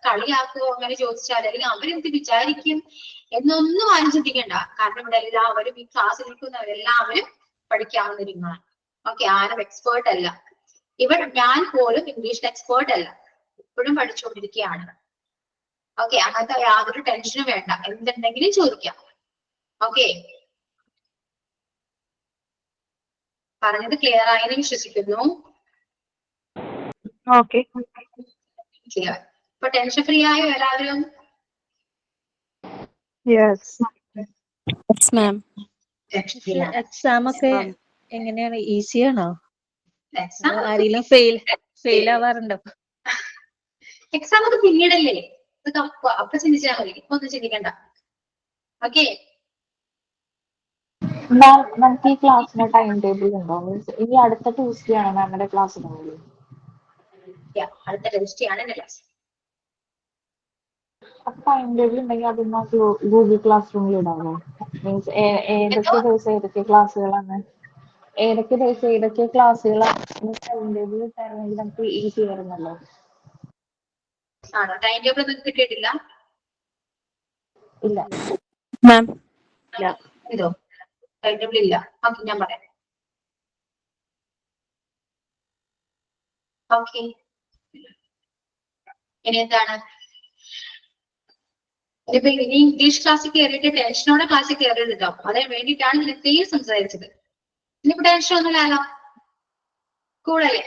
കളിയാക്കോ അങ്ങനെ ചോദിച്ചാൽ, അല്ലെങ്കിൽ അവരെന്ത് വിചാരിക്കും എന്നൊന്നും ആരും ചിന്തിക്കേണ്ട. കാരണം ഇവിടെ എല്ലാവരും ഈ ക്ലാസ്സിൽ നിൽക്കുന്നവരെല്ലാവരും പഠിക്കാവുന്നവരുമാണ്. ഓക്കെ, ആരും എക്സ്പേർട്ട് അല്ല. ഇവിടെ ഞാൻ പോലും ഇംഗ്ലീഷിൽ എക്സ്പേർട്ട് അല്ല, ഇപ്പോഴും പഠിച്ചുകൊണ്ടിരിക്കുകയാണ്. ഓക്കെ, അങ്ങനത്തെ യാതൊരു ടെൻഷനും വേണ്ട, എന്തുണ്ടെങ്കിലും ചോദിക്കാം. ഓക്കെ, പറഞ്ഞത് ക്ലിയർ ആയെന്ന് വിശ്വസിക്കുന്നു. ഓക്കെ. ക്ലിയർ. ഇപ്പൊ ടെൻഷൻ ഫ്രീ ആയോ എല്ലാവരും? യെസ്. മാം. എക്സാം ഒക്കെ എങ്ങനെയാണ്, ഈസി ആണോ? എക്സാം ആരെങ്കിലും ഫെയിൽ ആവാറുണ്ടോ? എക്സാം ഒക്കെ പിന്നീടല്ലേ, അപ്പൊ ചിന്തിച്ചാൽ മതി, ഇപ്പൊ ഒന്നും ചിന്തിക്കണ്ട. ഓക്കെ, മാം, നമുക്ക് ഈ ക്ലാസ്സിന് ടൈം ടേബിൾ ഉണ്ടോ? മീൻസ് ഇനി അടുത്ത ട്യൂസ്ഡേ ആണ് മാമിന്റെ ക്ലാസ് ഉണ്ടാവുള്ളൂ. അടുത്ത ട്യൂസ്ഡേ ആണ് എന്റെ ക്ലാസ്. അപ്പൊ ടൈം ടേബിൾ ഉണ്ടെങ്കിൽ അത് ഗൂഗിൾ ക്ലാസ് റൂമിൽ ഇടാമോ? മീൻസ് ഏതൊക്കെ ദിവസം ഏതൊക്കെ ക്ലാസ്സുകളാണ്, ഏതൊക്കെ ദിവസം ഏതൊക്കെ ക്ലാസ്സുകളാണ് ടൈം ടേബിൾ ഇട്ടായിരുന്നെങ്കിൽ നമുക്ക് ഈസി ആയിരുന്നല്ലോ. ആണോ? ടൈം ടേബിൾ ഒന്നും കിട്ടിയിട്ടില്ല? ഇല്ല മാം. ഇതോ ടൈം ടേബിൾ ഇല്ല. ഓക്കെ, ഞാൻ പറയാം. ഓക്കെ, ഇനി എന്താണ്? ഇനിയിപ്പോ ഇനി ഇംഗ്ലീഷ് ക്ലാസ്സിൽ കയറിയിട്ട് ടെൻഷനോടെ ക്ലാസ്സിൽ കയറിയിട്ടുണ്ടോ? അതിന് വേണ്ടിയിട്ടാണ് ഞാൻ ഇത്രയും സംസാരിച്ചത്. ഇനിയിപ്പോ ടെൻഷൻ ഒന്നുമില്ലല്ലോ, കൂളല്ലേ?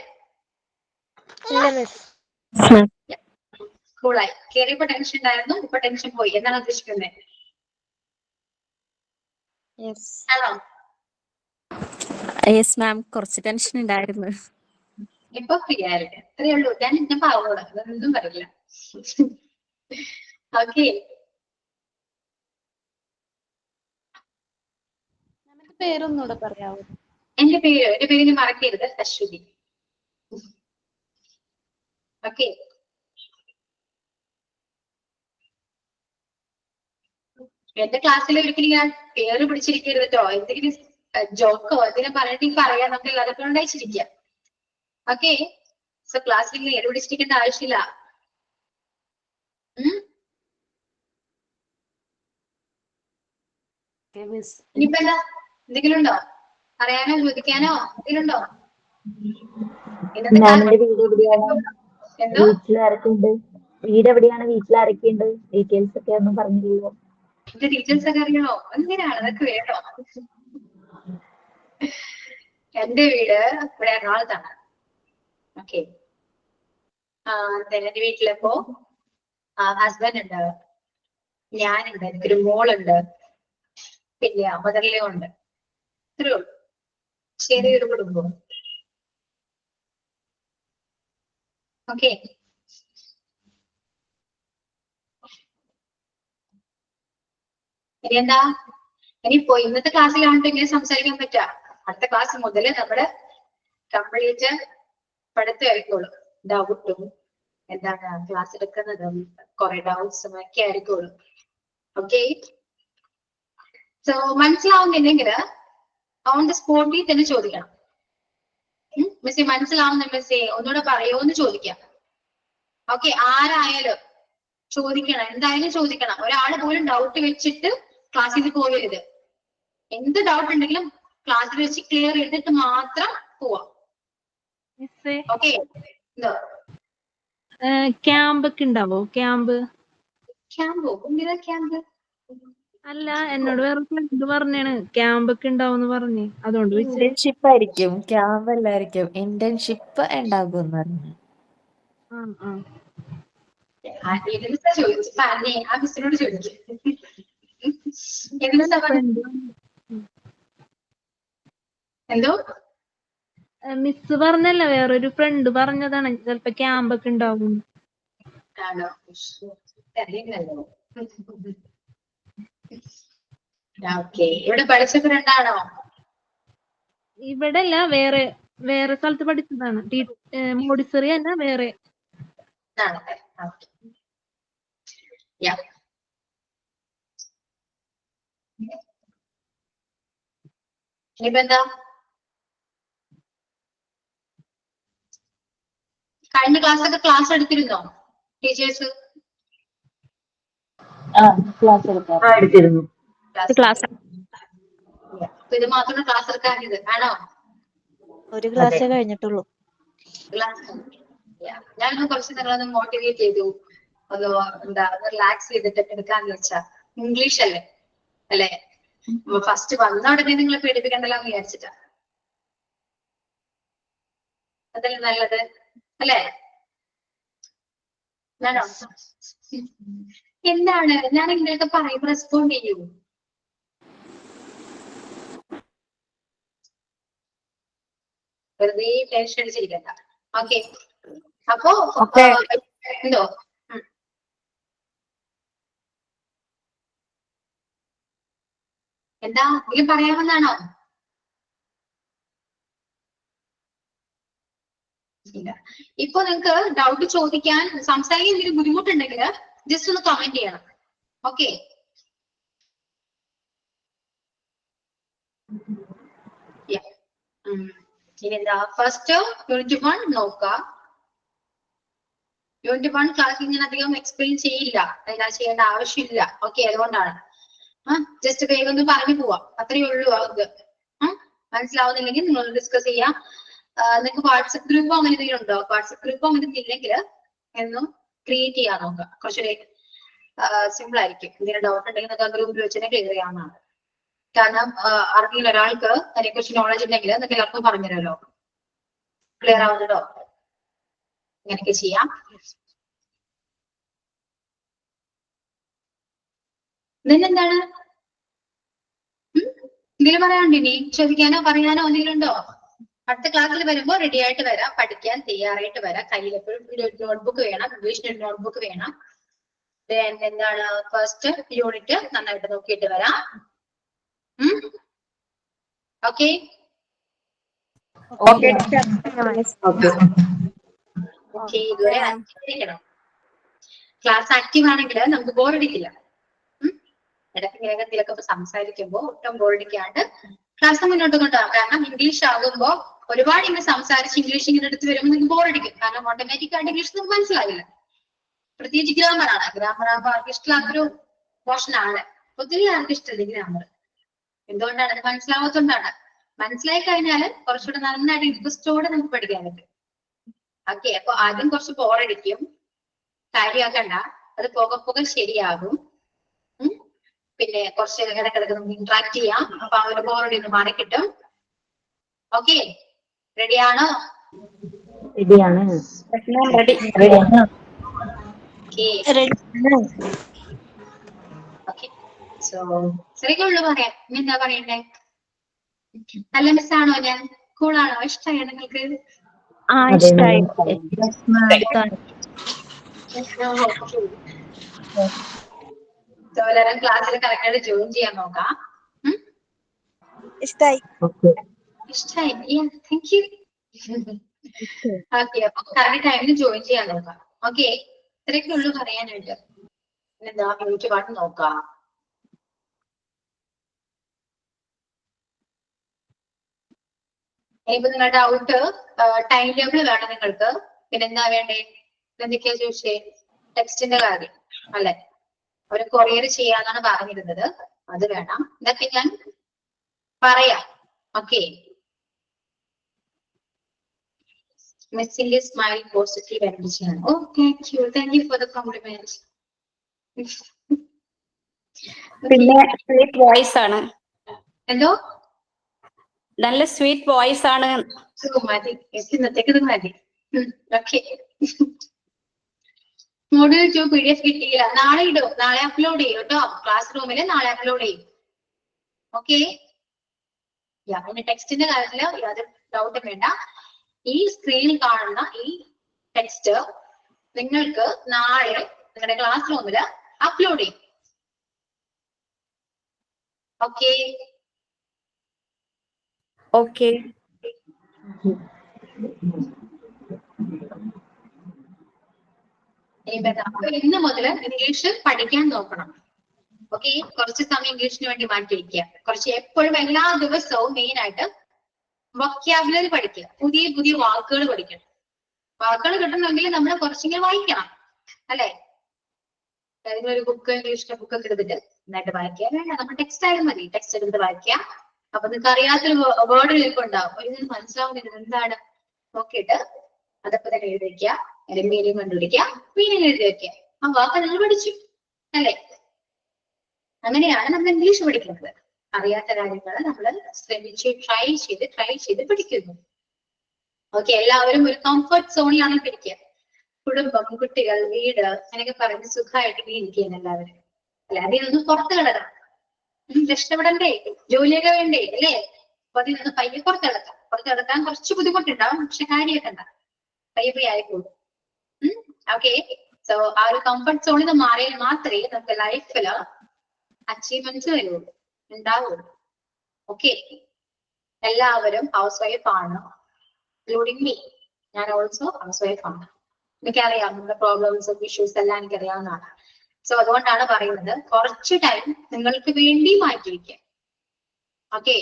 കൂളായി. കയറിയപ്പോ ടെൻഷൻ ഉണ്ടായിരുന്നു, ഇപ്പൊ ടെൻഷൻ പോയി എന്നാണ് ഉദ്ദേശിക്കുന്നത്? ആണോ? യെസ് മാം, കുറച്ച് ടെൻഷൻ ഉണ്ടായിരുന്നു. ഇപ്പൊ ഫ്രീ ആയില്ലേ? അത്രേ ഉള്ളൂ. ഞാൻ പാവോളാം, അതൊന്നും പറയില്ല. ഓക്കെ, പേരൊന്നുകൂടെ പറയാവോ? എന്റെ പേര് നീ മറക്കരുത്, അശ്വതി. ഓക്കെ, എന്റെ ക്ലാസ്സിൽ ഒരിക്കലും ഞാൻ പേര് പിടിച്ചിരിക്കരുത് കേട്ടോ. എന്തെങ്കിലും ജോക്കോ എന്തെങ്കിലും പറഞ്ഞിട്ട് പറയാൻ നമുക്ക് എല്ലാവർക്കും ഉണ്ടായിച്ചിരിക്കാം. ഓക്കെ, സോ ക്ലാസ്സിൽ പേര് പിടിച്ചിരിക്കേണ്ട ആവശ്യമില്ല. ഇനിയിപ്പോ എന്താ, എന്തെങ്കിലും ഉണ്ടോ പറയാനോ ചോദിക്കാനോ? എന്തെങ്കിലും ഉണ്ടോ? മാമിന്റെ വീട് എവിടെയാണ്? എന്തോ വീട്ടിൽ ആരൊക്കെയുണ്ട്? വീട് എവിടെയാണ്? വീട്ടിൽ ആരൊക്കെയുണ്ട്? ഡീറ്റെയിൽസ് ഒക്കെ ഒന്നും പറഞ്ഞില്ലല്ലോ. എന്റെ ഡീറ്റെയിൽസ് ഒക്കെ അറിയണോ? എന്തിനാണ് അതൊക്കെ വേണോ? എന്റെ വീട് ഇവിടെ എറണാകുളത്താണ്. ഓക്കെ, എന്റെ വീട്ടിലിപ്പോ ഹസ്ബൻഡ് ഉണ്ട്, ഞാനുണ്ട്, എനിക്കൊരു മോളുണ്ട്, പിന്നെ മദറിലോ ഉണ്ട്. ഇത്രയേ ഉള്ളൂ, ചെറിയൊരു കുടുംബം. ഓക്കെ, ഇനി എന്താ? ഇനിയിപ്പോ ഇന്നത്തെ ക്ലാസ്സിലാണ്ട് ഇങ്ങനെ സംസാരിക്കാൻ പറ്റുക, അടുത്ത ക്ലാസ് മുതൽ നമ്മുടെ കംപ്ലീറ്റ് പഠിത്തമായിരിക്കുള്ളൂ. ഡൗട്ടും എന്താണ് ക്ലാസ് എടുക്കുന്നതും കുറെ ഡൗട്ട്സും ഒക്കെ ആയിരിക്കുള്ളൂ. ഓക്കെ, സോ മനസ്സിലാവുന്നില്ലെങ്കിൽ ഓൺ ദ സ്പോട്ടിൽ തന്നെ ചോദിക്കണം. മിസ്സി മനസ്സിലാവുന്ന മിസ്സി ഒന്നുകൂടെ പറയുമോന്ന് ചോദിക്കാം. ഓക്കെ, ആരായാലും ചോദിക്കണം, എന്തായാലും ചോദിക്കണം. ഒരാൾ പോലും ഡൗട്ട് വെച്ചിട്ട് ക്ലാസ്സിൽ പോകരുത്. എന്ത് ഡൗട്ട് ഉണ്ടെങ്കിലും ക്ലാസ്സിൽ വെച്ച് ക്ലിയർ ചെയ്തിട്ട് മാത്രം പോവാം. ഓക്കെ, ക്യാമ്പ് ഒക്കെ ഉണ്ടാവോ? ക്യാമ്പ് എന്തിനാ ക്യാമ്പ്? അല്ല, എന്നോട് വേറെ ഫ്രണ്ട് പറഞ്ഞാണ് ക്യാമ്പ് ഒക്കെ ഉണ്ടാവും പറഞ്ഞ്, അതുകൊണ്ട് ഇന്റേൺഷിപ്പ് ആയിരിക്കും, ക്യാമ്പ് അല്ലായിരിക്കും. ഇന്റേൺഷിപ്പ് ഉണ്ടാകും പറഞ്ഞു. ചോദിച്ചു പറഞ്ഞേ, ആ മിസ്സിനോട് ചോദിച്ചു. എന്തോ മിസ് പറഞ്ഞല്ല, വേറൊരു ഫ്രണ്ട് പറഞ്ഞതാണ് ചിലപ്പോ ക്യാമ്പ് ഒക്കെ ഉണ്ടാവും. ആണോ? അറിയില്ലല്ലോ. ഓക്കെ, ഇവിടെ പഠിച്ച ഫ്രണ്ടാണോ? ഇവിടെ അല്ല, വേറെ സ്ഥലത്ത് പഠിച്ചതാണ്. മോഡിസറി അല്ല, വേറെ. ഇനിയിപ്പോ എന്താ കഴിഞ്ഞ ക്ലാസ് എടുത്തിരുന്നോ ടീച്ചേഴ്സ്? എടുത്തിരുന്നു. ക്ലാസ് ഇത് മാത്രം ക്ലാസ് എടുക്കാനിത് ആണോ? ഒരു ക്ലാസ്സേ കഴിഞ്ഞിട്ടുള്ളൂ. ഞാനൊന്ന് കുറച്ച് നിങ്ങളൊന്ന് മോട്ടിവേറ്റ് ചെയ്തു, ഒന്ന് എന്താ റിലാക്സ് ചെയ്തിട്ട് എടുക്കാന്ന് വെച്ചാ. ഇംഗ്ലീഷ് അല്ലേ അല്ലെ? ഫസ്റ്റ് വന്ന ഉടനെ നിങ്ങളെ പേടിപ്പിക്കണ്ടല്ലോ എന്ന് വിചാരിച്ചിട്ടാ. അതല്ലേ നല്ലത് അല്ലേ? ഞാനോ എന്താണ് ഞാൻ ഇങ്ങനെയൊക്കെ പറയുമ്പോ റെസ്പോണ്ട് ചെയ്യൂ? വെറുതെ ടെൻഷൻ അടിച്ചിരിക്കണ്ട. ഓക്കെ, അപ്പോ എന്തോ എന്താ ഇതിൽ പറയാമെന്നാണോ? ഇല്ല. ഇപ്പൊ നിങ്ങൾക്ക് ഡൗട്ട് ചോദിക്കാൻ സംസാരിക്കാൻ എന്തെങ്കിലും ബുദ്ധിമുട്ടുണ്ടെങ്കിൽ ജസ്റ്റ് ഒന്ന് കമന്റ് ചെയ്യണം. ഓക്കെ, ഇനി എന്താ ഫസ്റ്റ് യൂണിറ്റ് 1 നോക്കുക. യൂണിറ്റ് 1 ക്ലാസ്സിൽ ഞാൻ അധികം എക്സ്പ്ലെയിൻ ചെയ്യില്ല, അതിനാ ചെയ്യേണ്ട ആവശ്യമില്ല. ഓക്കെ, അതുകൊണ്ടാണ് ജസ്റ്റ് വേഗം ഒന്ന് പറഞ്ഞു പോവാം, അത്രയേ ഉള്ളൂ. അത് മനസ്സിലാവുന്നില്ലെങ്കിൽ നിങ്ങൾ ഡിസ്കസ് ചെയ്യാം. നിങ്ങൾക്ക് വാട്സപ്പ് ഗ്രൂപ്പോ അങ്ങനെ എന്തെങ്കിലും ഉണ്ടോ? വാട്സപ്പ് ഗ്രൂപ്പോ അങ്ങനെ ഇല്ലെങ്കിൽ എന്നും ക്രിയേറ്റ് ചെയ്യാൻ നോക്കുക, കുറച്ചുകൂടി സിമ്പിൾ ആയിരിക്കും. എന്തെങ്കിലും ഡൗട്ട് ഉണ്ടെങ്കിൽ നിങ്ങൾക്ക് ഗ്രൂപ്പിൽ വെച്ച് തന്നെ ക്ലിയർ ചെയ്യാവുന്നതാണ്. കാരണം അറിയില്ല ഒരാൾക്ക് അതിനെക്കുറിച്ച് നോളജ് ഉണ്ടെങ്കിൽ നിങ്ങൾക്ക് എല്ലാവർക്കും പറഞ്ഞുതരല്ലോ. ക്ലിയർ ആവുന്നുണ്ടോ? ഇങ്ങനെയൊക്കെ ചെയ്യാം. എന്താണ് എന്തെങ്കിലും പറയാനുണ്ടോ? ഇനി ചോദിക്കാനോ പറയാനോ എന്തെങ്കിലും ഉണ്ടോ? അടുത്ത ക്ലാസ്സിൽ വരുമ്പോൾ റെഡി ആയിട്ട് വരാം, പഠിക്കാൻ തയ്യാറായിട്ട് വരാം. കയ്യിൽ എപ്പോഴും നോട്ട്ബുക്ക് വേണം, ഇംഗ്ലീഷ് നോട്ട്ബുക്ക് വേണം. എന്താണ് ഫസ്റ്റ് യൂണിറ്റ് നന്നായിട്ട് നോക്കിയിട്ട് വരാം. ഓക്കെ, ഇതുവരെ ആക്റ്റീവ് ക്ലാസ് ആക്റ്റീവ് ആണെങ്കിൽ നമുക്ക് ബോറടിക്കില്ല. ഇടയ്ക്ക് വേഗത്തിലൊക്കെ സംസാരിക്കുമ്പോൾ ഒട്ടും ബോറടിക്കാണ്ട് ക്ലാസ് മുന്നോട്ട് കൊണ്ടുപോകാം. കാരണം ഇംഗ്ലീഷ് ആകുമ്പോൾ ഒരുപാട് ഇങ്ങനെ സംസാരിച്ച് ഇംഗ്ലീഷ് ഇങ്ങനെ എടുത്ത് വരുമ്പോൾ നിങ്ങൾക്ക് ബോറടിക്കും. കാരണം ഓട്ടോമാറ്റിക് ആയിട്ട് ഇംഗ്ലീഷ് നമുക്ക് മനസ്സിലാവില്ല. പ്രത്യേകിച്ച് ഗ്രാമറാണ്. ഗ്രാമർ ആകുമ്പോൾ ആർക്ക് ഇഷ്ടമില്ലാത്തൊരു പോർഷൻ ആണ്. ഒത്തിരി ആർക്ക് ഇഷ്ടമില്ല ഗ്രാമർ. എന്തുകൊണ്ടാണ്? അത് മനസ്സിലാവാത്തതുകൊണ്ടാണ്. മനസ്സിലായി കഴിഞ്ഞാൽ കുറച്ചുകൂടെ നന്നായിട്ട് ഇൻട്രസ്റ്റോടെ നമുക്ക് പഠിക്കാൻ പറ്റും. ഓക്കെ, അപ്പൊ ആദ്യം കുറച്ച് ബോറടിക്കും, കാര്യമാക്കണ്ട, അത് പോകെ ശരിയാകും. പിന്നെ കുറച്ച് ഇടക്കിടക്ക് നമുക്ക് ഇന്ററാക്ട് ചെയ്യാം. അപ്പൊ ആ ഒരു ബോറടി ഒന്ന് മാറി കിട്ടും. ഓക്കെ, റെഡിയാണോ? ശരിക്കുള്ളൂ പറയാം. ഇനി എന്താ പറയണ്ടേ? നല്ല മിസ്സാണോ ഞാൻ? കൂളാണോ? ഇഷ്ടമായോ നിങ്ങൾക്ക്? എല്ലാവരും ക്ലാസ്സിൽ കറക്റ്റായിട്ട് ജോയിൻ ചെയ്യാൻ നോക്കാം. ഇഷ്ടായി? Thank you. ഓക്കെ, അപ്പൊ കറക്റ്റ് ടൈമിന് ജോയിൻ ചെയ്യാൻ നോക്കാം. ഓക്കെ, ഇത്രയൊക്കെ ഉള്ളൂ പറയാനായിട്ട്. പിന്നെന്താ യൂണിറ്റ് 1 നോക്കാം. ഇനിയിപ്പോ നിങ്ങളുടെ ഡൗട്ട് ടൈം ടേബിൾ വേണം നിങ്ങൾക്ക്. പിന്നെന്താ വേണ്ടേ? എന്തൊക്കെയാ ചോദിച്ചേ? ടെക്സ്റ്റിന്റെ കാര്യം അല്ലെ? ഒരു കൊറിയർ ചെയ്യാന്നാണ് പറഞ്ഞിരുന്നത്, അത് വേണം. ഇതൊക്കെ ഞാൻ പറയാം. ഓക്കെ, മെസ്സിന്റെ സ്മൈൽ പോസിറ്റീവ് എനർജി ആണ്. Oh thank you for the compliment. പിന്നെ സ്വീറ്റ് വോയിസ് ആണ്. എന്തോ? നല്ല സ്വീറ്റ് വോയിസ് ആണ്. മതി, ഇന്നത്തേക്ക് ഇത് മതി. ഓക്കെ, മോഡ്യൂൾ 2 PDF കിട്ടിയില്ല. നാളെ ഇടും, നാളെ അപ്ലോഡ് ചെയ്യും കേട്ടോ. ക്ലാസ് റൂമിൽ നാളെ അപ്ലോഡ് ചെയ്യും. ഓക്കെ, പിന്നെ ടെക്സ്റ്റിന്റെ കാര്യത്തില് യാതൊരു ഡൗട്ടും വേണ്ട. ഈ സ്ക്രീനിൽ കാണുന്ന ഈ ടെക്സ്റ്റ് നിങ്ങൾക്ക് നാളെ നിങ്ങളുടെ ക്ലാസ് റൂമിൽ അപ്ലോഡ് ചെയ്യും. ഓക്കെ ഓക്കെ, ഇന്ന് മുതൽ ഇംഗ്ലീഷ് പഠിക്കാൻ നോക്കണം. ഓക്കെ, കുറച്ച് സമയം ഇംഗ്ലീഷിന് വേണ്ടി മാറ്റി വയ്ക്കുക. കുറച്ച് എപ്പോഴും എല്ലാ ദിവസവും മെയിൻ ആയിട്ട് വൊക്കാബുലറി പഠിക്കുക, പുതിയ പുതിയ വാക്കുകൾ പഠിക്കണം. വാക്കുകൾ കിട്ടണമെങ്കിൽ നമ്മൾ കുറച്ചെങ്കിലും വായിക്കണം അല്ലെ? ഏതെങ്കിലും ഒരു ബുക്ക്, ഇംഗ്ലീഷിന്റെ ബുക്കൊക്കെ എടുത്തിട്ട് നന്നായിട്ട് വായിക്കുക. വേണ്ട, നമ്മൾ ടെക്സ്റ്റ് ആയാലും മതി, ടെക്സ്റ്റ് എടുത്തിട്ട് വായിക്കുക. അപ്പൊ നിങ്ങൾക്ക് അറിയാത്തൊരു വേർഡ് ചിലപ്പോൾ ഉണ്ടാവും, ഒരു മനസ്സിലാവുന്നില്ല എന്താണ് നോക്കിയിട്ട് അതൊക്കെ തന്നെ എഴുതി വെക്കുക, അല്ലെങ്കിൽ മീനിങ് കണ്ടുപിടിക്കുക, മീനിങ് എഴുതി വെക്കുക. ആ വാക്ക് നിങ്ങൾ പഠിച്ചു അല്ലെ? അങ്ങനെയാണ് നമ്മൾ ഇംഗ്ലീഷ് പഠിക്കുന്നത്. അറിയാത്ത കാര്യങ്ങൾ നമ്മൾ ശ്രമിച്ച് ട്രൈ ചെയ്ത് പഠിക്കുന്നു. ഓക്കെ, എല്ലാവരും ഒരു കംഫർട്ട് സോണിലാണ് പിടിക്കുക. കുടുംബം, കുട്ടികൾ, വീട് അങ്ങനെയൊക്കെ പറഞ്ഞ് സുഖമായിട്ട് ഇരിക്കുകയാണ് എല്ലാവരും അല്ലെ? അതിൽ നിന്ന് പുറത്ത് കിടക്കണം. രക്ഷപ്പെടണ്ടേ, ജോലിയൊക്കെ വേണ്ടേ അല്ലേ? അപ്പൊ അതിൽ നിന്ന് പയ്യെ പുറത്ത് കിടക്കാൻ കുറച്ച് ബുദ്ധിമുട്ടുണ്ടാവും, പക്ഷെ കാര്യമൊക്കെ ഉണ്ടാവും, പയ്യെ ആയിക്കോളും. ഓക്കെ, സോ ആ ഒരു കംഫർട്ട് സോണിൽ നിന്ന് മാറിയാൽ മാത്രമേ നമുക്ക് ലൈഫില് അച്ചീവ്മെന്റ്സ് വരുള്ളൂ, ഉണ്ടാവുള്ളൂ. ഓക്കെ, എല്ലാവരും ഹൗസ് വൈഫ് ആണ്, ഇൻക്ലൂഡിങ് മീ. ഞാൻ ഓൾസോ ഹൗസ് വൈഫ് ആണ്. എനിക്കറിയാം നമ്മുടെ പ്രോബ്ലംസും ഇഷ്യൂസ് എല്ലാം എനിക്കറിയാവുന്നതാണ്. സോ അതുകൊണ്ടാണ് പറയുന്നത് കുറച്ച് ടൈം നിങ്ങൾക്ക് വേണ്ടി മാറ്റി വയ്ക്കുക. ഓക്കെ,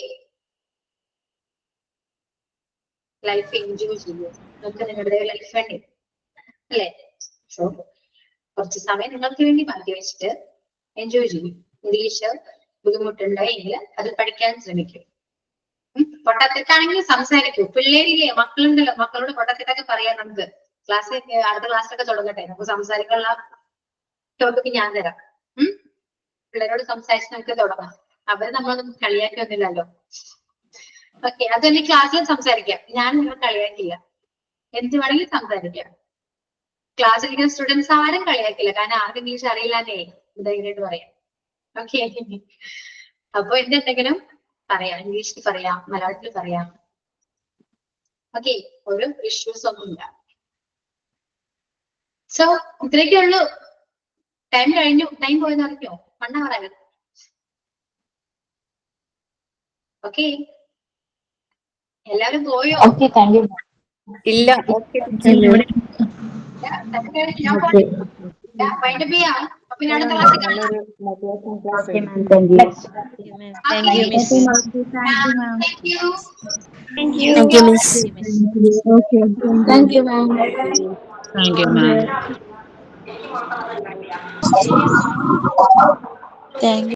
ലൈഫ് എൻജോയ് ചെയ്യൂ. നിങ്ങൾക്ക് നിങ്ങളുടെ ലൈഫ് വേണ്ടി അല്ലേ? സോ കുറച്ച് സമയം നിങ്ങൾക്ക് വേണ്ടി മാറ്റി വെച്ചിട്ട് എൻജോയ് ചെയ്യും. ഇംഗ്ലീഷ് ബുദ്ധിമുട്ടുണ്ടെങ്കിൽ അത് പഠിക്കാൻ ശ്രമിക്കും. പൊട്ടത്തെറ്റാണെങ്കിൽ സംസാരിക്കൂ. പിള്ളേരില്ലേ, മക്കളുണ്ടല്ലോ, മക്കളോട് പൊട്ടത്തെറ്റൊക്കെ പറയാം. നമുക്ക് അടുത്ത ക്ലാസ്സിലൊക്കെ തുടങ്ങട്ടെ, നമുക്ക് സംസാരിക്കാനുള്ള ടോപ്പിക്ക് ഞാൻ തരാം. പിള്ളേരോട് സംസാരിച്ച് നമുക്ക് തുടങ്ങാം. അവര് നമ്മളൊന്നും കളിയാക്കൊന്നുമില്ലല്ലോ. ഓക്കെ, അതൊന്നും ക്ലാസ്സിൽ സംസാരിക്കാം. ഞാൻ നിങ്ങൾ കളിയാക്കില്ല, എന്ത് വേണമെങ്കിലും സംസാരിക്കാം. ക്ലാസ്സിലിരിക്കുന്ന സ്റ്റുഡൻസ് ആരും കളിയാക്കില്ല, കാരണം ആർക്കും ഇംഗ്ലീഷ് അറിയില്ലാന്നേ ധൈര്യമായിട്ട് പറയാം. ഓക്കെ, അപ്പൊ എന്തുണ്ടെങ്കിലും പറയാം, ഇംഗ്ലീഷിൽ പറയാം, മലയാളത്തിൽ പറയാം. ഓക്കെ, ഒരു ഇഷ്യൂസ് ഒന്നുമില്ല. സോ ഇത്രയൊക്കെ ഉള്ളൂ. ടൈം കഴിഞ്ഞു. ടൈം പോയെന്ന് അറിഞ്ഞോ? 1 hour ആയി. ഓക്കെ, എല്ലാവരും പോയോ? ഇല്ല. വൈൻഡപ്പ് ചെയ്യാം. അപ്പൊ ഞാൻ അടുത്ത ക്ലാസ്സിൽ കാണാം. Thank you.